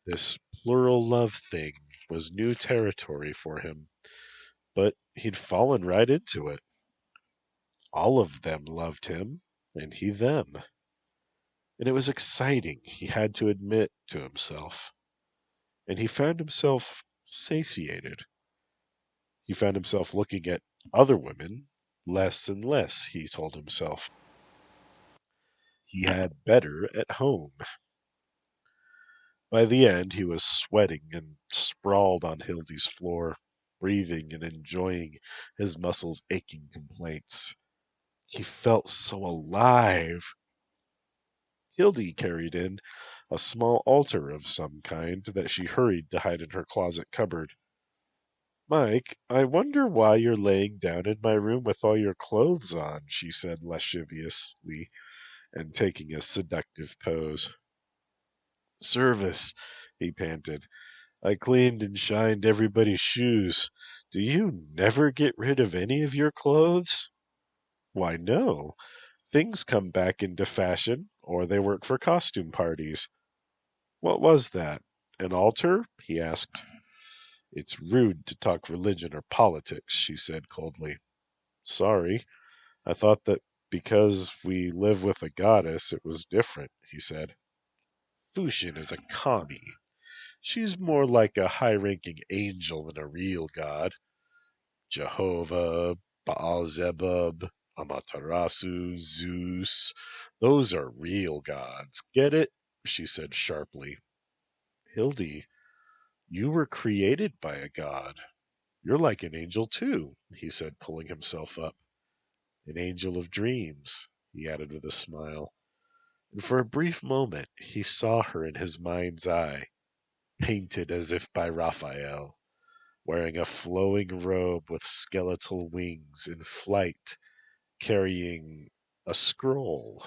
This plural love thing was new territory for him, but he'd fallen right into it. All of them loved him, and he them. And it was exciting, he had to admit to himself. And he found himself satiated. He found himself looking at other women less and less, he told himself. He had better at home. By the end, he was sweating and sprawled on Hildy's floor, breathing and enjoying his muscles' aching complaints. He felt so alive. Hildy carried in a small altar of some kind that she hurried to hide in her closet cupboard. Mike, I wonder why you're laying down in my room with all your clothes on, she said lasciviously, and taking a seductive pose. Service, he panted. I cleaned and shined everybody's shoes. Do you never get rid of any of your clothes? Why, no. Things come back into fashion, or they work for costume parties. What was that? An altar? He asked. It's rude to talk religion or politics, she said coldly. Sorry. I thought that because we live with a goddess, it was different, he said. Fushin is a kami. She's more like a high-ranking angel than a real god. Jehovah, Baal-zebub, Amaterasu, Zeus. Those are real gods. Get it? She said sharply. Hildy, you were created by a god. You're like an angel too, he said, pulling himself up. An angel of dreams, he added with a smile. And for a brief moment he saw her in his mind's eye, painted as if by Raphael, wearing a flowing robe with skeletal wings, in flight, carrying a scroll.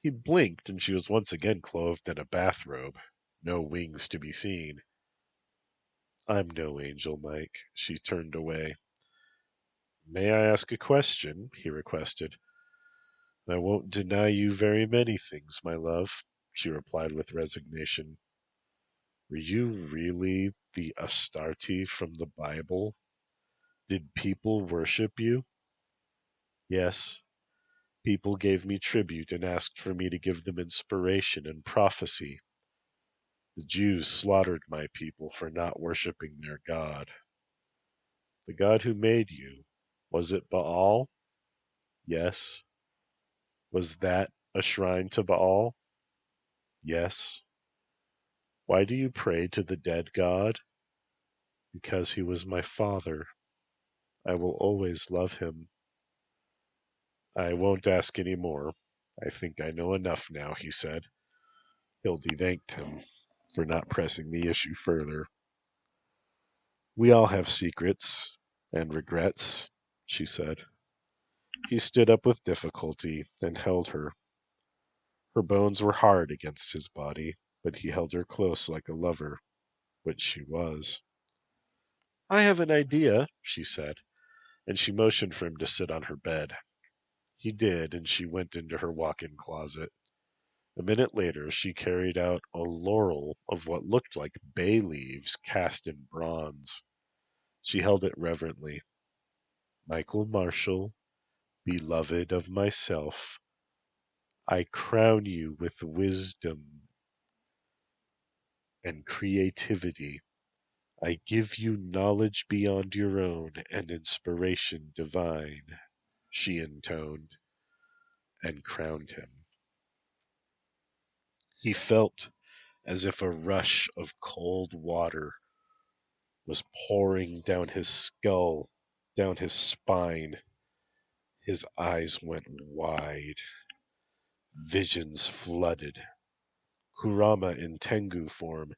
He blinked, and she was once again clothed in a bathrobe, no wings to be seen. I'm no angel, Mike. She turned away. May I ask a question? He requested. I won't deny you very many things, my love, she replied with resignation. Were you really the Astarte from the Bible? Did people worship you? Yes. People gave me tribute and asked for me to give them inspiration and prophecy. The Jews slaughtered my people for not worshipping their God. The God who made you, was it Baal? Yes. Was that a shrine to Baal? Yes. Why do you pray to the dead God? Because he was my father. I will always love him. I won't ask any more. I think I know enough now, he said. Hildy thanked him for not pressing the issue further. We all have secrets and regrets, she said. He stood up with difficulty and held her. Her bones were hard against his body, but he held her close like a lover, which she was. I have an idea, she said, and she motioned for him to sit on her bed. He did, and she went into her walk-in closet. A minute later, she carried out a laurel of what looked like bay leaves cast in bronze. She held it reverently. Michael Marshall, beloved of myself, I crown you with wisdom and creativity. I give you knowledge beyond your own and inspiration divine, she intoned, and crowned him. He felt as if a rush of cold water was pouring down his skull, down his spine. His eyes went wide. Visions flooded. Kurama in Tengu form,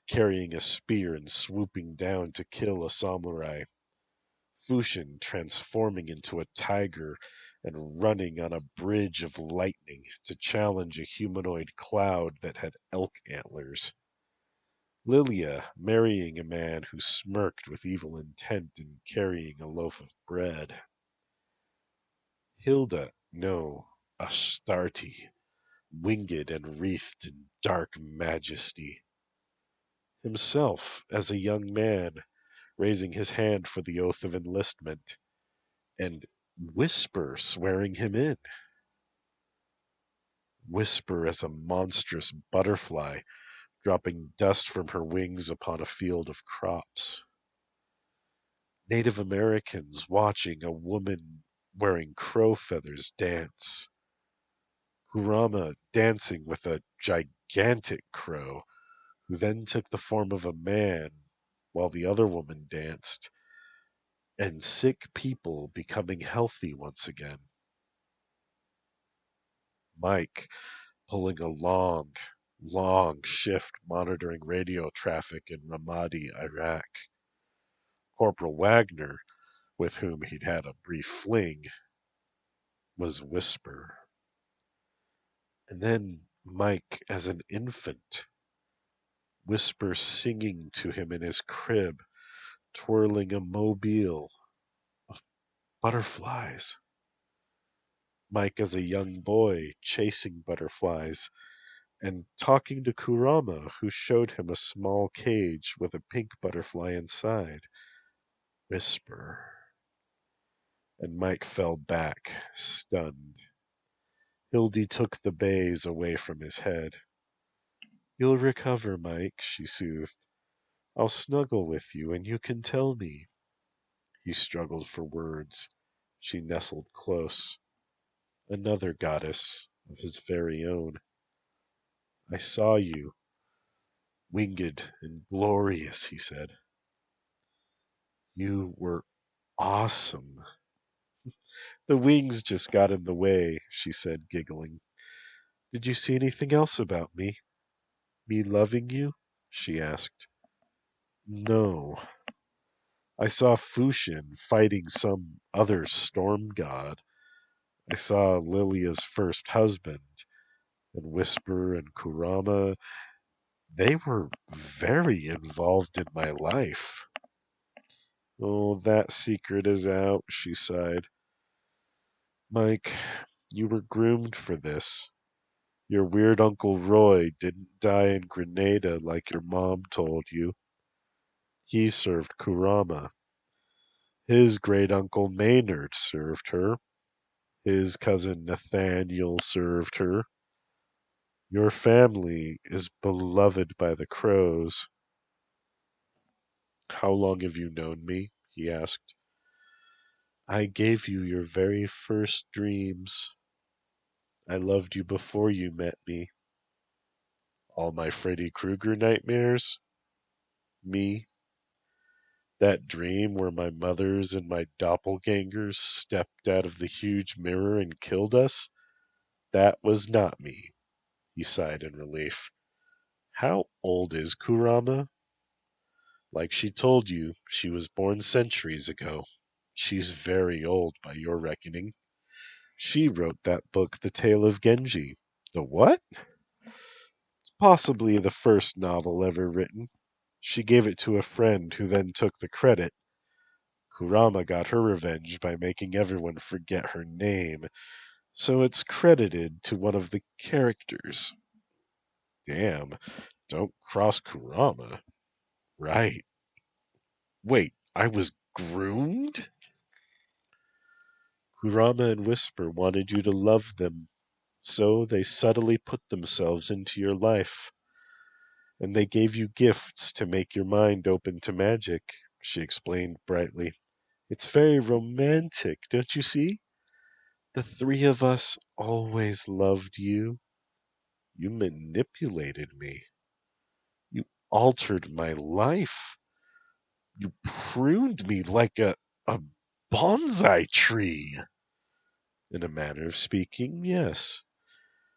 carrying a spear and swooping down to kill a samurai. Fushin transforming into a tiger and running on a bridge of lightning to challenge a humanoid cloud that had elk antlers. Lilia marrying a man who smirked with evil intent and carrying a loaf of bread. Hilda, no, Astarte, winged and wreathed in dark majesty. Himself, as a young man, raising his hand for the oath of enlistment, and Whisper swearing him in. Whisper as a monstrous butterfly, dropping dust from her wings upon a field of crops. Native Americans watching a woman wearing crow feathers dance. Kurama dancing with a gigantic crow, who then took the form of a man while the other woman danced, and sick people becoming healthy once again. Mike pulling a long shift monitoring radio traffic in Ramadi, Iraq. Corporal Wagner, with whom he'd had a brief fling, was Whisper. And then Mike as an infant, Whisper singing to him in his crib, twirling a mobile of butterflies. Mike as a young boy chasing butterflies and talking to Kurama, who showed him a small cage with a pink butterfly inside. Whisper. And Mike fell back, stunned. Hildy took the bays away from his head. You'll recover, Mike, she soothed. I'll snuggle with you and you can tell me. He struggled for words. She nestled close. Another goddess of his very own. I saw you. Winged and glorious, he said. You were awesome. The wings just got in the way, she said, giggling. Did you see anything else about me? Me loving you? She asked. No. I saw Fushin fighting some other storm god. I saw Lilia's first husband, and Whisper and Kurama. They were very involved in my life. Oh, that secret is out, she sighed. Mike, you were groomed for this. Your weird Uncle Roy didn't die in Grenada like your mom told you. He served Kurama. His great uncle Maynard served her. His cousin Nathaniel served her. Your family is beloved by the crows. How long have you known me? He asked. I gave you your very first dreams. I loved you before you met me. All my Freddy Krueger nightmares? Me? That dream where my mothers and my doppelgangers stepped out of the huge mirror and killed us? That was not me, he sighed in relief. How old is Kurama? Like she told you, she was born centuries ago. She's very old by your reckoning. She wrote that book, The Tale of Genji. The what? It's possibly the first novel ever written. She gave it to a friend who then took the credit. Kurama got her revenge by making everyone forget her name, so it's credited to one of the characters. Damn, don't cross Kurama. Right. Wait, I was groomed? Kurama and Whisper wanted you to love them, so they subtly put themselves into your life. And they gave you gifts to make your mind open to magic, she explained brightly. It's very romantic, don't you see? The three of us always loved you. You manipulated me. You altered my life. You pruned me like a bonsai tree. In a manner of speaking, yes.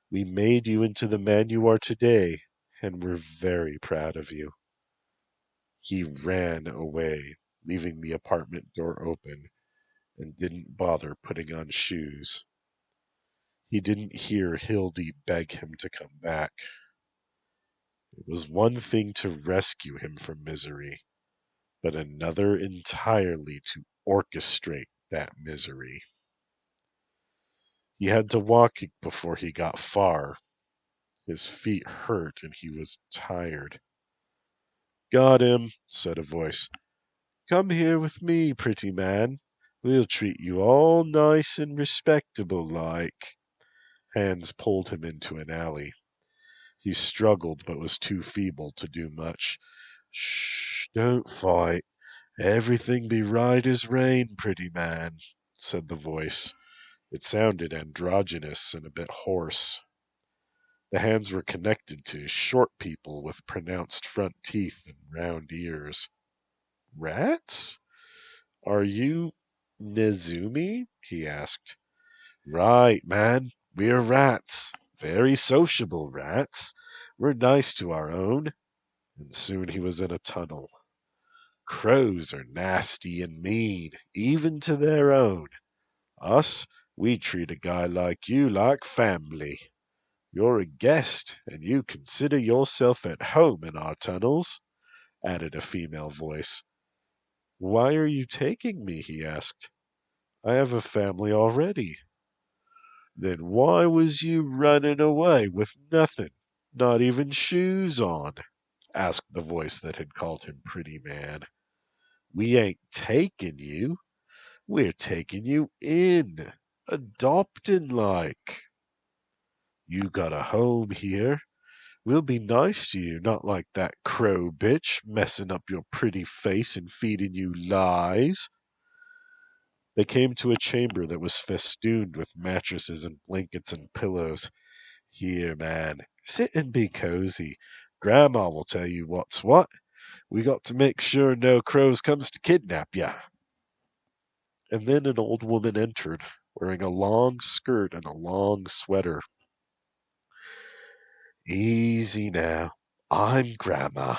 We made you into the man you are today, and we're very proud of you. He ran away, leaving the apartment door open, and didn't bother putting on shoes. He didn't hear Hildy beg him to come back. It was one thing to rescue him from misery, but another entirely to orchestrate that misery. He had to walk before he got far. His feet hurt and he was tired. Got him, said a voice. Come here with me, pretty man. We'll treat you all nice and respectable like. Hands pulled him into an alley. He struggled but was too feeble to do much. Shh, don't fight. Everything be right as rain, pretty man, said the voice. It sounded androgynous and a bit hoarse. The hands were connected to short people with pronounced front teeth and round ears. Rats? Are you Nezumi? He asked. Right, man. We're rats. Very sociable rats. We're nice to our own. And soon he was in a tunnel. Crows are nasty and mean, even to their own. Us, we treat a guy like you like family. You're a guest, and you consider yourself at home in our tunnels, added a female voice. Why are you taking me? He asked. I have a family already. Then why was you running away with nothing, not even shoes on? Asked the voice that had called him pretty man. We ain't taking you. We're taking you in, adopting like. You got a home here. We'll be nice to you, not like that crow bitch messing up your pretty face and feeding you lies. They came to a chamber that was festooned with mattresses and blankets and pillows. Here, man, sit and be cozy. Grandma will tell you what's what. We got to make sure no crows comes to kidnap ya. And then an old woman entered, wearing a long skirt and a long sweater. Easy now. I'm Grandma.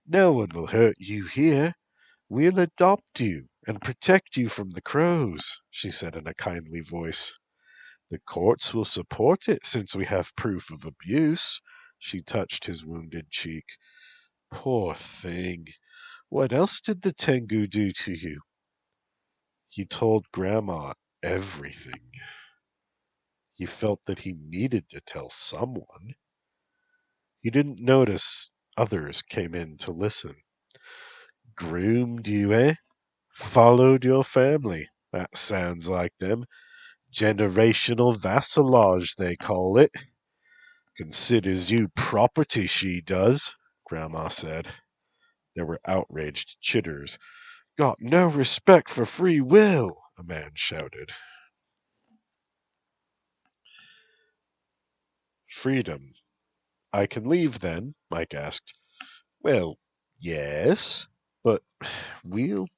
No one will hurt you here. We'll adopt you and protect you from the crows, she said in a kindly voice. The courts will support it since we have proof of abuse. She touched his wounded cheek. Poor thing. What else did the Tengu do to you? He told Grandma everything. He felt that he needed to tell someone. He didn't notice others came in to listen. Groomed you, eh? Followed your family. That sounds like them. Generational vassalage, they call it. Considers you property, she does, Grandma said. There were outraged chitters. Got no respect for free will, a man shouted. Freedom. I can leave then? Mike asked. Well, yes, but we'll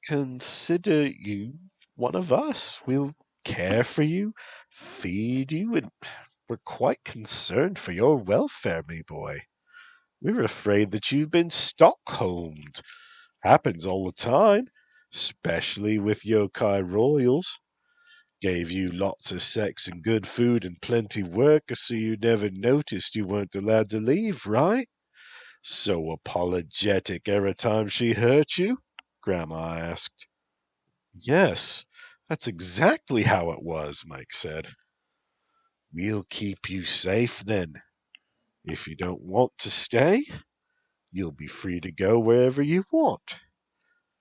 consider you one of us. We'll care for you, feed you, and we're quite concerned for your welfare, me boy. We're afraid that you've been Stockholmed. Happens all the time, especially with yokai royals. Gave you lots of sex and good food and plenty work so you never noticed you weren't allowed to leave, right? So apologetic every time she hurt you? Grandma asked. Yes, that's exactly how it was, Mike said. We'll keep you safe then. If you don't want to stay, you'll be free to go wherever you want.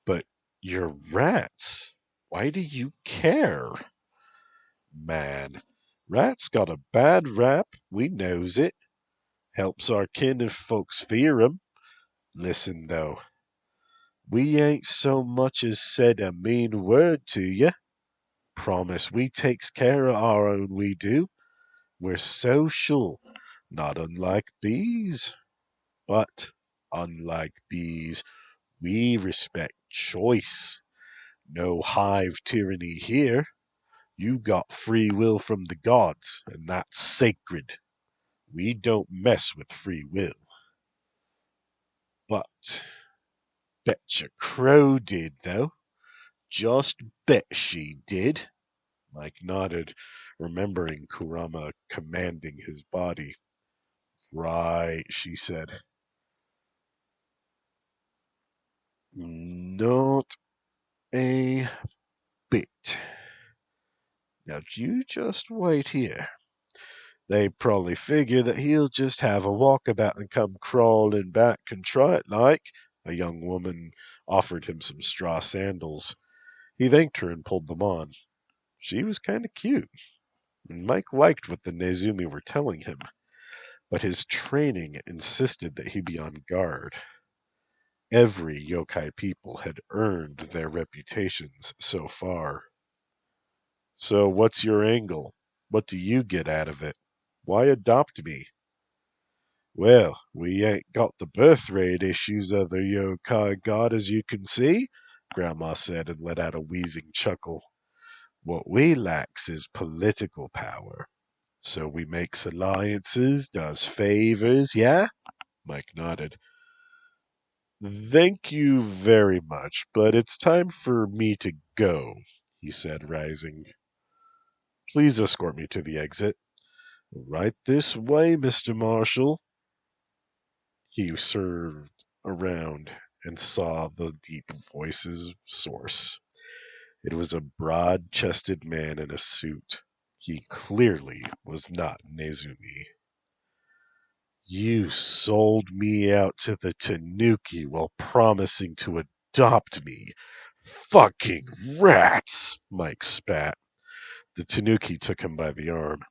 But you're rats. Why do you care? Man, rats got a bad rap. We knows it. Helps our kin if folks fear 'em. Listen, though. We ain't so much as said a mean word to you. Promise we takes care of our own, we do. We're social, not unlike bees. But, unlike bees, we respect choice. No hive tyranny here. You got free will from the gods, and that's sacred. We don't mess with free will. But, betcha Crow did, though. Just bet she did. Mike nodded, remembering Kurama commanding his body. Right, she said. Not a bit. Now you just wait here. They probably figure that he'll just have a walkabout and come crawling back contrite like. A young woman offered him some straw sandals. He thanked her and pulled them on. She was kind of cute, and Mike liked what the Nezumi were telling him, but his training insisted that he be on guard. Every yokai people had earned their reputations so far. So what's your angle? What do you get out of it? Why adopt me? Well, we ain't got the birth rate issues of the yokai god, as you can see, Grandma said and let out a wheezing chuckle. What we lacks is political power. So we makes alliances, does favors, yeah? Mike nodded. Thank you very much, but it's time for me to go, he said, rising. Please escort me to the exit. Right this way, Mr. Marshall. He served around and saw the deep voice's source. It was a broad-chested man in a suit. He clearly was not Nezumi. You sold me out to the Tanuki while promising to adopt me. Fucking rats, Mike spat. The Tanuki took him by the arm.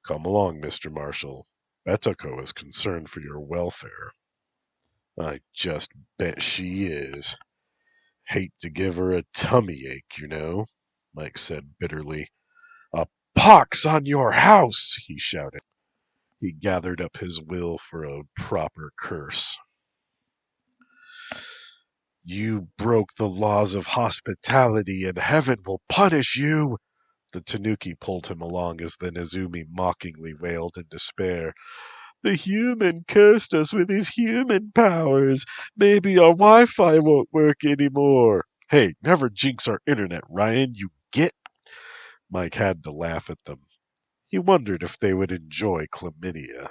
Come along, Mr. Marshall. Betako is concerned for your welfare. I just bet she is. Hate to give her a tummy ache, you know, Mike said bitterly. A pox on your house, he shouted. He gathered up his will for a proper curse. You broke the laws of hospitality, and heaven will punish you. The Tanuki pulled him along as the Nezumi mockingly wailed in despair. The human cursed us with his human powers. Maybe our Wi-Fi won't work anymore. Hey, never jinx our internet, Ryan, you get? Mike had to laugh at them. He wondered if they would enjoy chlamydia.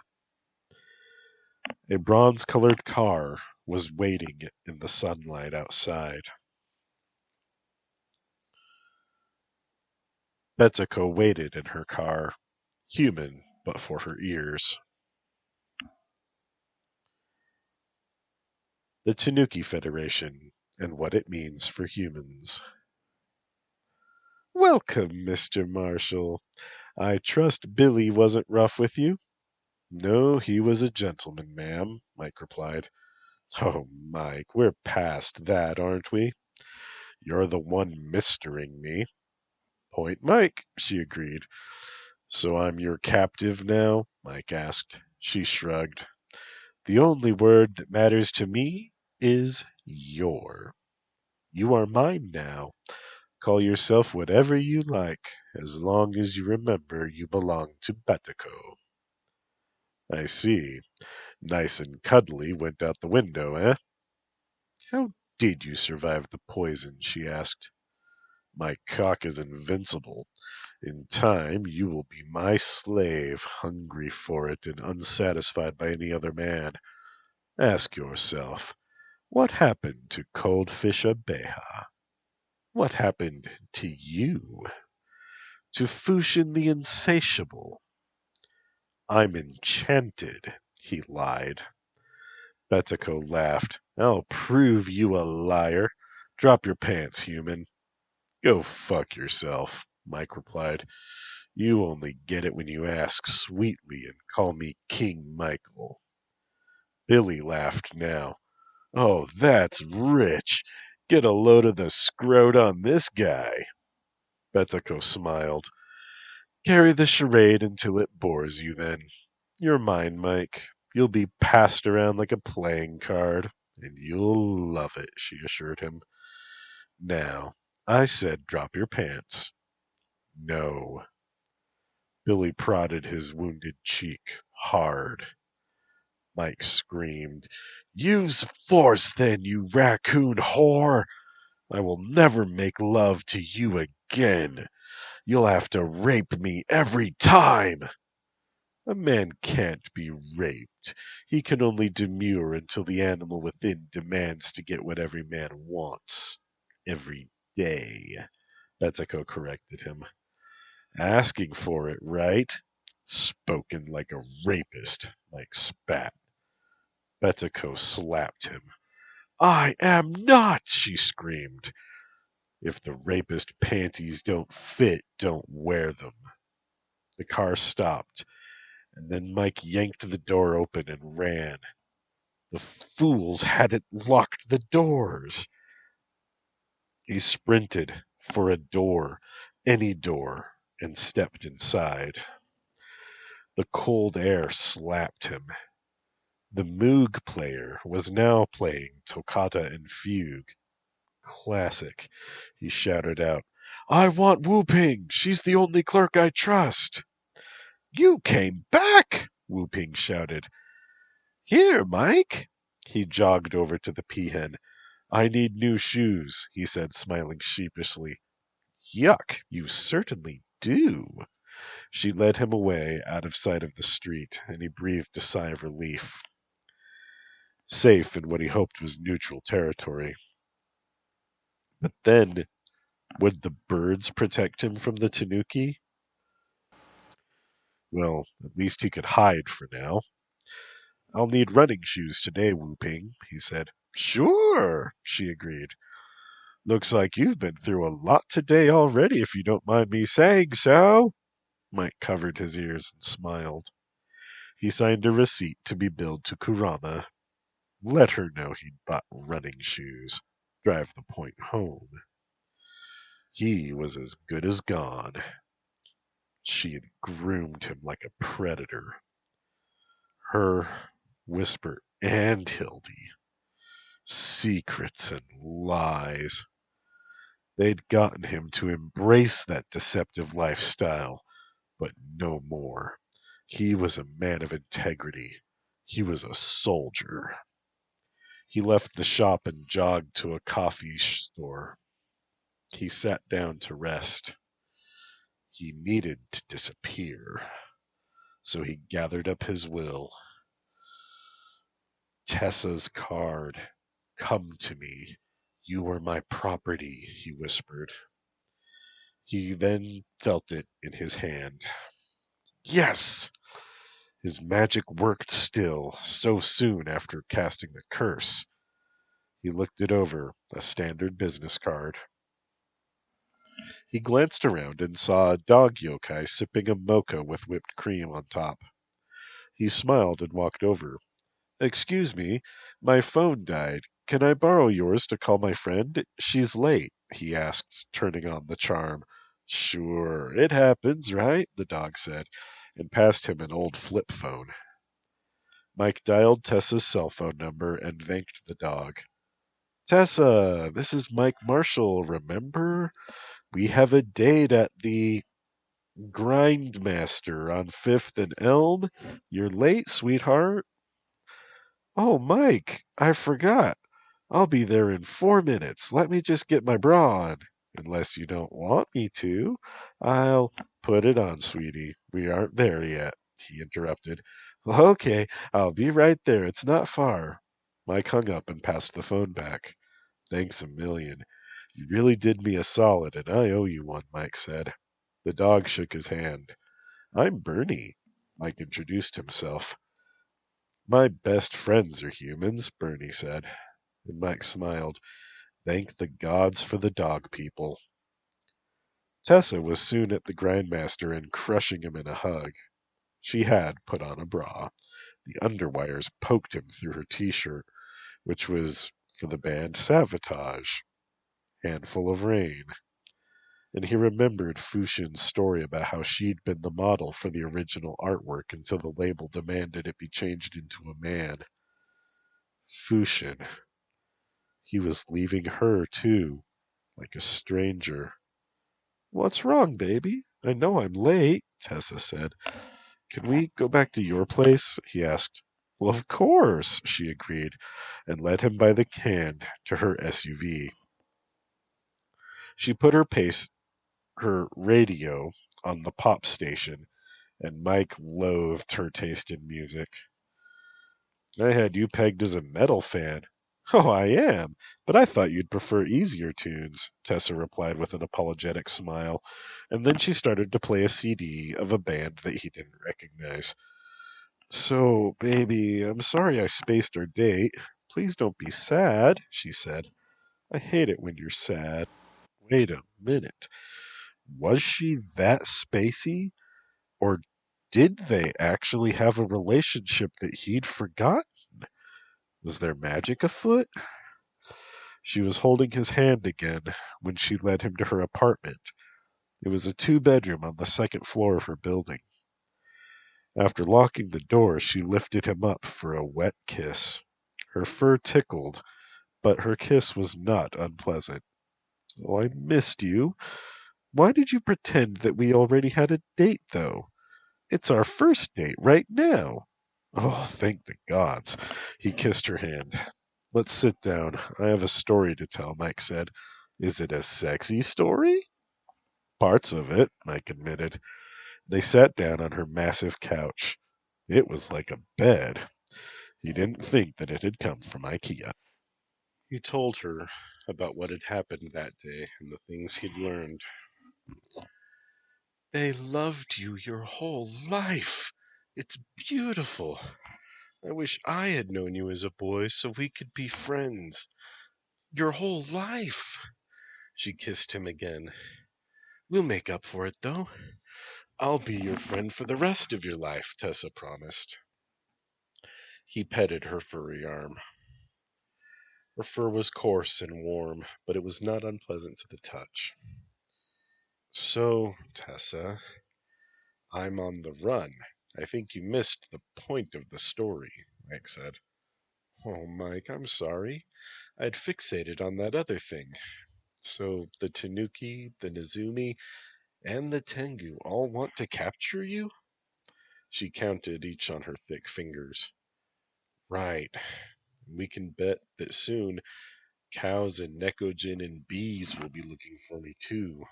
A bronze-colored car was waiting in the sunlight outside. Betsuko waited in her car, human but for her ears. The Tanuki Federation and what it means for humans. Welcome, Mr. Marshall. I trust Billy wasn't rough with you? No, he was a gentleman, ma'am, Mike replied. Oh, Mike, we're past that, aren't we? You're the one mistering me. Point Mike, she agreed. So I'm your captive now? Mike asked. She shrugged. The only word that matters to me is your. You are mine now. Call yourself whatever you like, as long as you remember you belong to Betiko. I see. Nice and cuddly went out the window, eh? How did you survive the poison? She asked. My cock is invincible. In time, you will be my slave, hungry for it and unsatisfied by any other man. Ask yourself, what happened to Coldfish Abeja? What happened to you? To Fushin the Insatiable? I'm enchanted, he lied. Betiko laughed. I'll prove you a liar. Drop your pants, human. Go fuck yourself, Mike replied. You only get it when you ask sweetly and call me King Michael. Billy laughed now. Oh, that's rich. Get a load of the scrot on this guy. Betiko smiled. Carry the charade until it bores you, then. You're mine, Mike. You'll be passed around like a playing card, and you'll love it, she assured him. Now, I said drop your pants. No. Billy prodded his wounded cheek hard. Mike screamed. Use force, then, you raccoon whore! I will never make love to you again. You'll have to rape me every time. A man can't be raped. He can only demur until the animal within demands to get what every man wants. Every day, Betsuko corrected him. Asking for it, right? Spoken like a rapist, Mike spat. Betsuko slapped him. I am not, she screamed. If the rapist panties don't fit, don't wear them. The car stopped, and then Mike yanked the door open and ran. The fools hadn't locked the doors. He sprinted for a door, any door, and stepped inside. The cold air slapped him. The Moog player was now playing Toccata and Fugue. Classic. He shouted out, I want Wu-Ping! She's the only clerk I trust! You came back! Wu-Ping shouted. Here, Mike! He jogged over to the peahen. I need new shoes, he said, smiling sheepishly. Yuck, you certainly do. She led him away, out of sight of the street, and he breathed a sigh of relief. Safe in what he hoped was neutral territory. But then, would the birds protect him from the Tanuki? Well, at least he could hide for now. I'll need running shoes today, Wu-Ping, he said. Sure, she agreed. Looks like you've been through a lot today already, if you don't mind me saying so. Mike covered his ears and smiled. He signed a receipt to be billed to Kurama. Let her know he'd bought running shoes. Drive the point home. He was as good as gone. She had groomed him like a predator. Her, Whisper, and Hildy. Secrets and lies. They'd gotten him to embrace that deceptive lifestyle, but no more. He was a man of integrity. He was a soldier. He left the shop and jogged to a coffee store. He sat down to rest. He needed to disappear. So he gathered up his will. Tessa's card. Come to me. You are my property, he whispered. He then felt it in his hand. Yes! His magic worked still, so soon after casting the curse. He looked it over, a standard business card. He glanced around and saw a dog yokai sipping a mocha with whipped cream on top. He smiled and walked over. Excuse me, my phone died. Can I borrow yours to call my friend? She's late, he asked, turning on the charm. Sure, it happens, right? The dog said, and passed him an old flip phone. Mike dialed Tessa's cell phone number and thanked the dog. Tessa, this is Mike Marshall, remember? We have a date at the Grindmaster on 5th and Elm. You're late, sweetheart. Oh, Mike, I forgot. I'll be there in 4 minutes. Let me just get my bra on. Unless you don't want me to. I'll put it on, sweetie. We aren't there yet, he interrupted. Okay, I'll be right there. It's not far. Mike hung up and passed the phone back. Thanks a million. You really did me a solid, and I owe you one, Mike said. The dog shook his hand. I'm Bernie. Mike introduced himself. My best friends are humans, Bernie said. And Mike smiled. Thank the gods for the dog people. Tessa was soon at the grindmaster and crushing him in a hug. She had put on a bra. The underwires poked him through her t-shirt, which was for the band Savatage, Handful of Rain. And he remembered Fuxin's story about how she'd been the model for the original artwork until the label demanded it be changed into a man. Fuxin. He was leaving her, too, like a stranger. What's wrong, baby? I know I'm late, Tessa said. Can we go back to your place? He asked. Well, of course, she agreed, and led him by the hand to her SUV. She put her radio on the pop station, and Mike loathed her taste in music. I had you pegged as a metal fan. Oh, I am, but I thought you'd prefer easier tunes, Tessa replied with an apologetic smile, and then she started to play a CD of a band that he didn't recognize. So, baby, I'm sorry I spaced our date. Please don't be sad, she said. I hate it when you're sad. Wait a minute. Was she that spacey? Or did they actually have a relationship that he'd forgotten? Was there magic afoot? She was holding his hand again when she led him to her apartment. It was a 2-bedroom on the second floor of her building. After locking the door, she lifted him up for a wet kiss. Her fur tickled, but her kiss was not unpleasant. Oh, I missed you. Why did you pretend that we already had a date, though? It's our first date right now. Oh, thank the gods. He kissed her hand. Let's sit down. I have a story to tell, Mike said. Is it a sexy story? Parts of it, Mike admitted. They sat down on her massive couch. It was like a bed. He didn't think that it had come from IKEA. He told her about what had happened that day and the things he'd learned. They loved you your whole life. It's beautiful. I wish I had known you as a boy so we could be friends. Your whole life. She kissed him again. We'll make up for it, though. I'll be your friend for the rest of your life, Tessa promised. He petted her furry arm. Her fur was coarse and warm, but it was not unpleasant to the touch. So, Tessa, I'm on the run. I think you missed the point of the story, Mike said. Oh, Mike, I'm sorry. I'd fixated on that other thing. So the Tanuki, the Nezumi, and the Tengu all want to capture you? She counted each on her thick fingers. Right. We can bet that soon cows and Nekojin and bees will be looking for me too.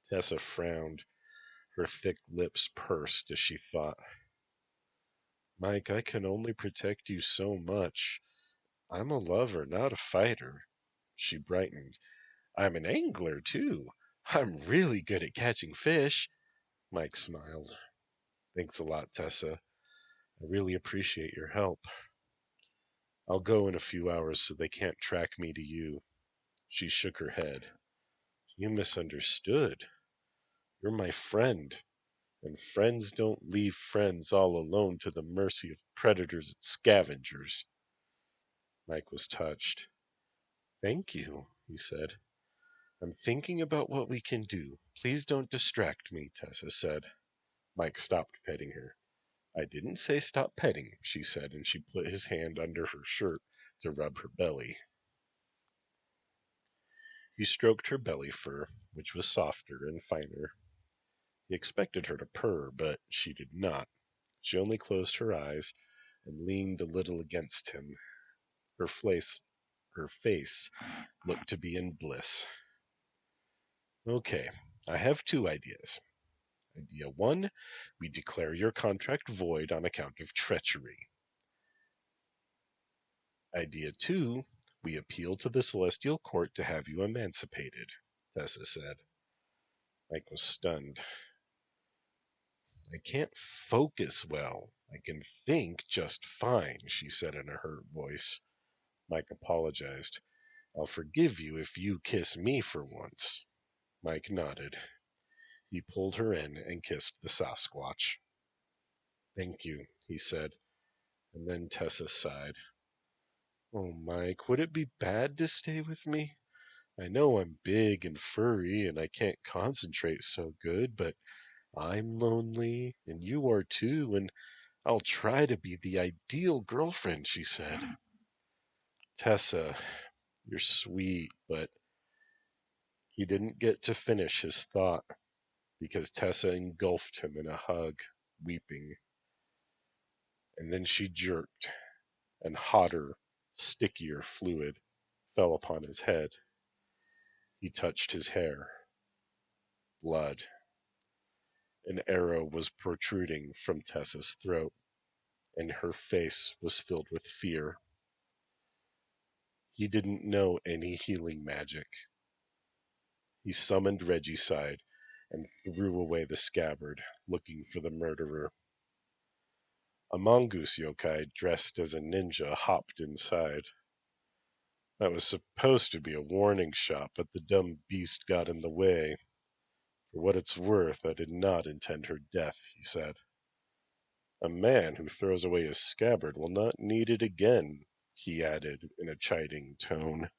Tessa frowned. Her thick lips pursed as she thought. Mike, I can only protect you so much. I'm a lover, not a fighter. She brightened. I'm an angler, too. I'm really good at catching fish. Mike smiled. Thanks a lot, Tessa. I really appreciate your help. I'll go in a few hours so they can't track me to you. She shook her head. You misunderstood. You're my friend, and friends don't leave friends all alone to the mercy of predators and scavengers. Mike was touched. Thank you, he said. I'm thinking about what we can do. Please don't distract me, Tessa said. Mike stopped petting her. I didn't say stop petting, she said, and she put his hand under her shirt to rub her belly. He stroked her belly fur, which was softer and finer. He expected her to purr, but she did not. She only closed her eyes and leaned a little against him. Her face looked to be in bliss. Okay, I have two ideas. Idea 1, we declare your contract void on account of treachery. Idea 2, we appeal to the Celestial Court to have you emancipated, Tessa said. Mike was stunned. I can't focus well. I can think just fine, she said in a hurt voice. Mike apologized. I'll forgive you if you kiss me for once. Mike nodded. He pulled her in and kissed the Sasquatch. Thank you, he said, and then Tessa sighed. Oh, Mike, would it be bad to stay with me? I know I'm big and furry and I can't concentrate so good, but I'm lonely and you are too, and I'll try to be the ideal girlfriend, she said. Tessa, you're sweet, but he didn't get to finish his thought because Tessa engulfed him in a hug, weeping. And then she jerked, and hotter, stickier fluid fell upon his head. He touched his hair. Blood. An arrow was protruding from Tessa's throat, and her face was filled with fear. He didn't know any healing magic. He summoned Regicide and threw away the scabbard, looking for the murderer. A mongoose yokai dressed as a ninja hopped inside. That was supposed to be a warning shot, but the dumb beast got in the way. For what it's worth, I did not intend her death, he said. A man who throws away his scabbard will not need it again, he added in a chiding tone.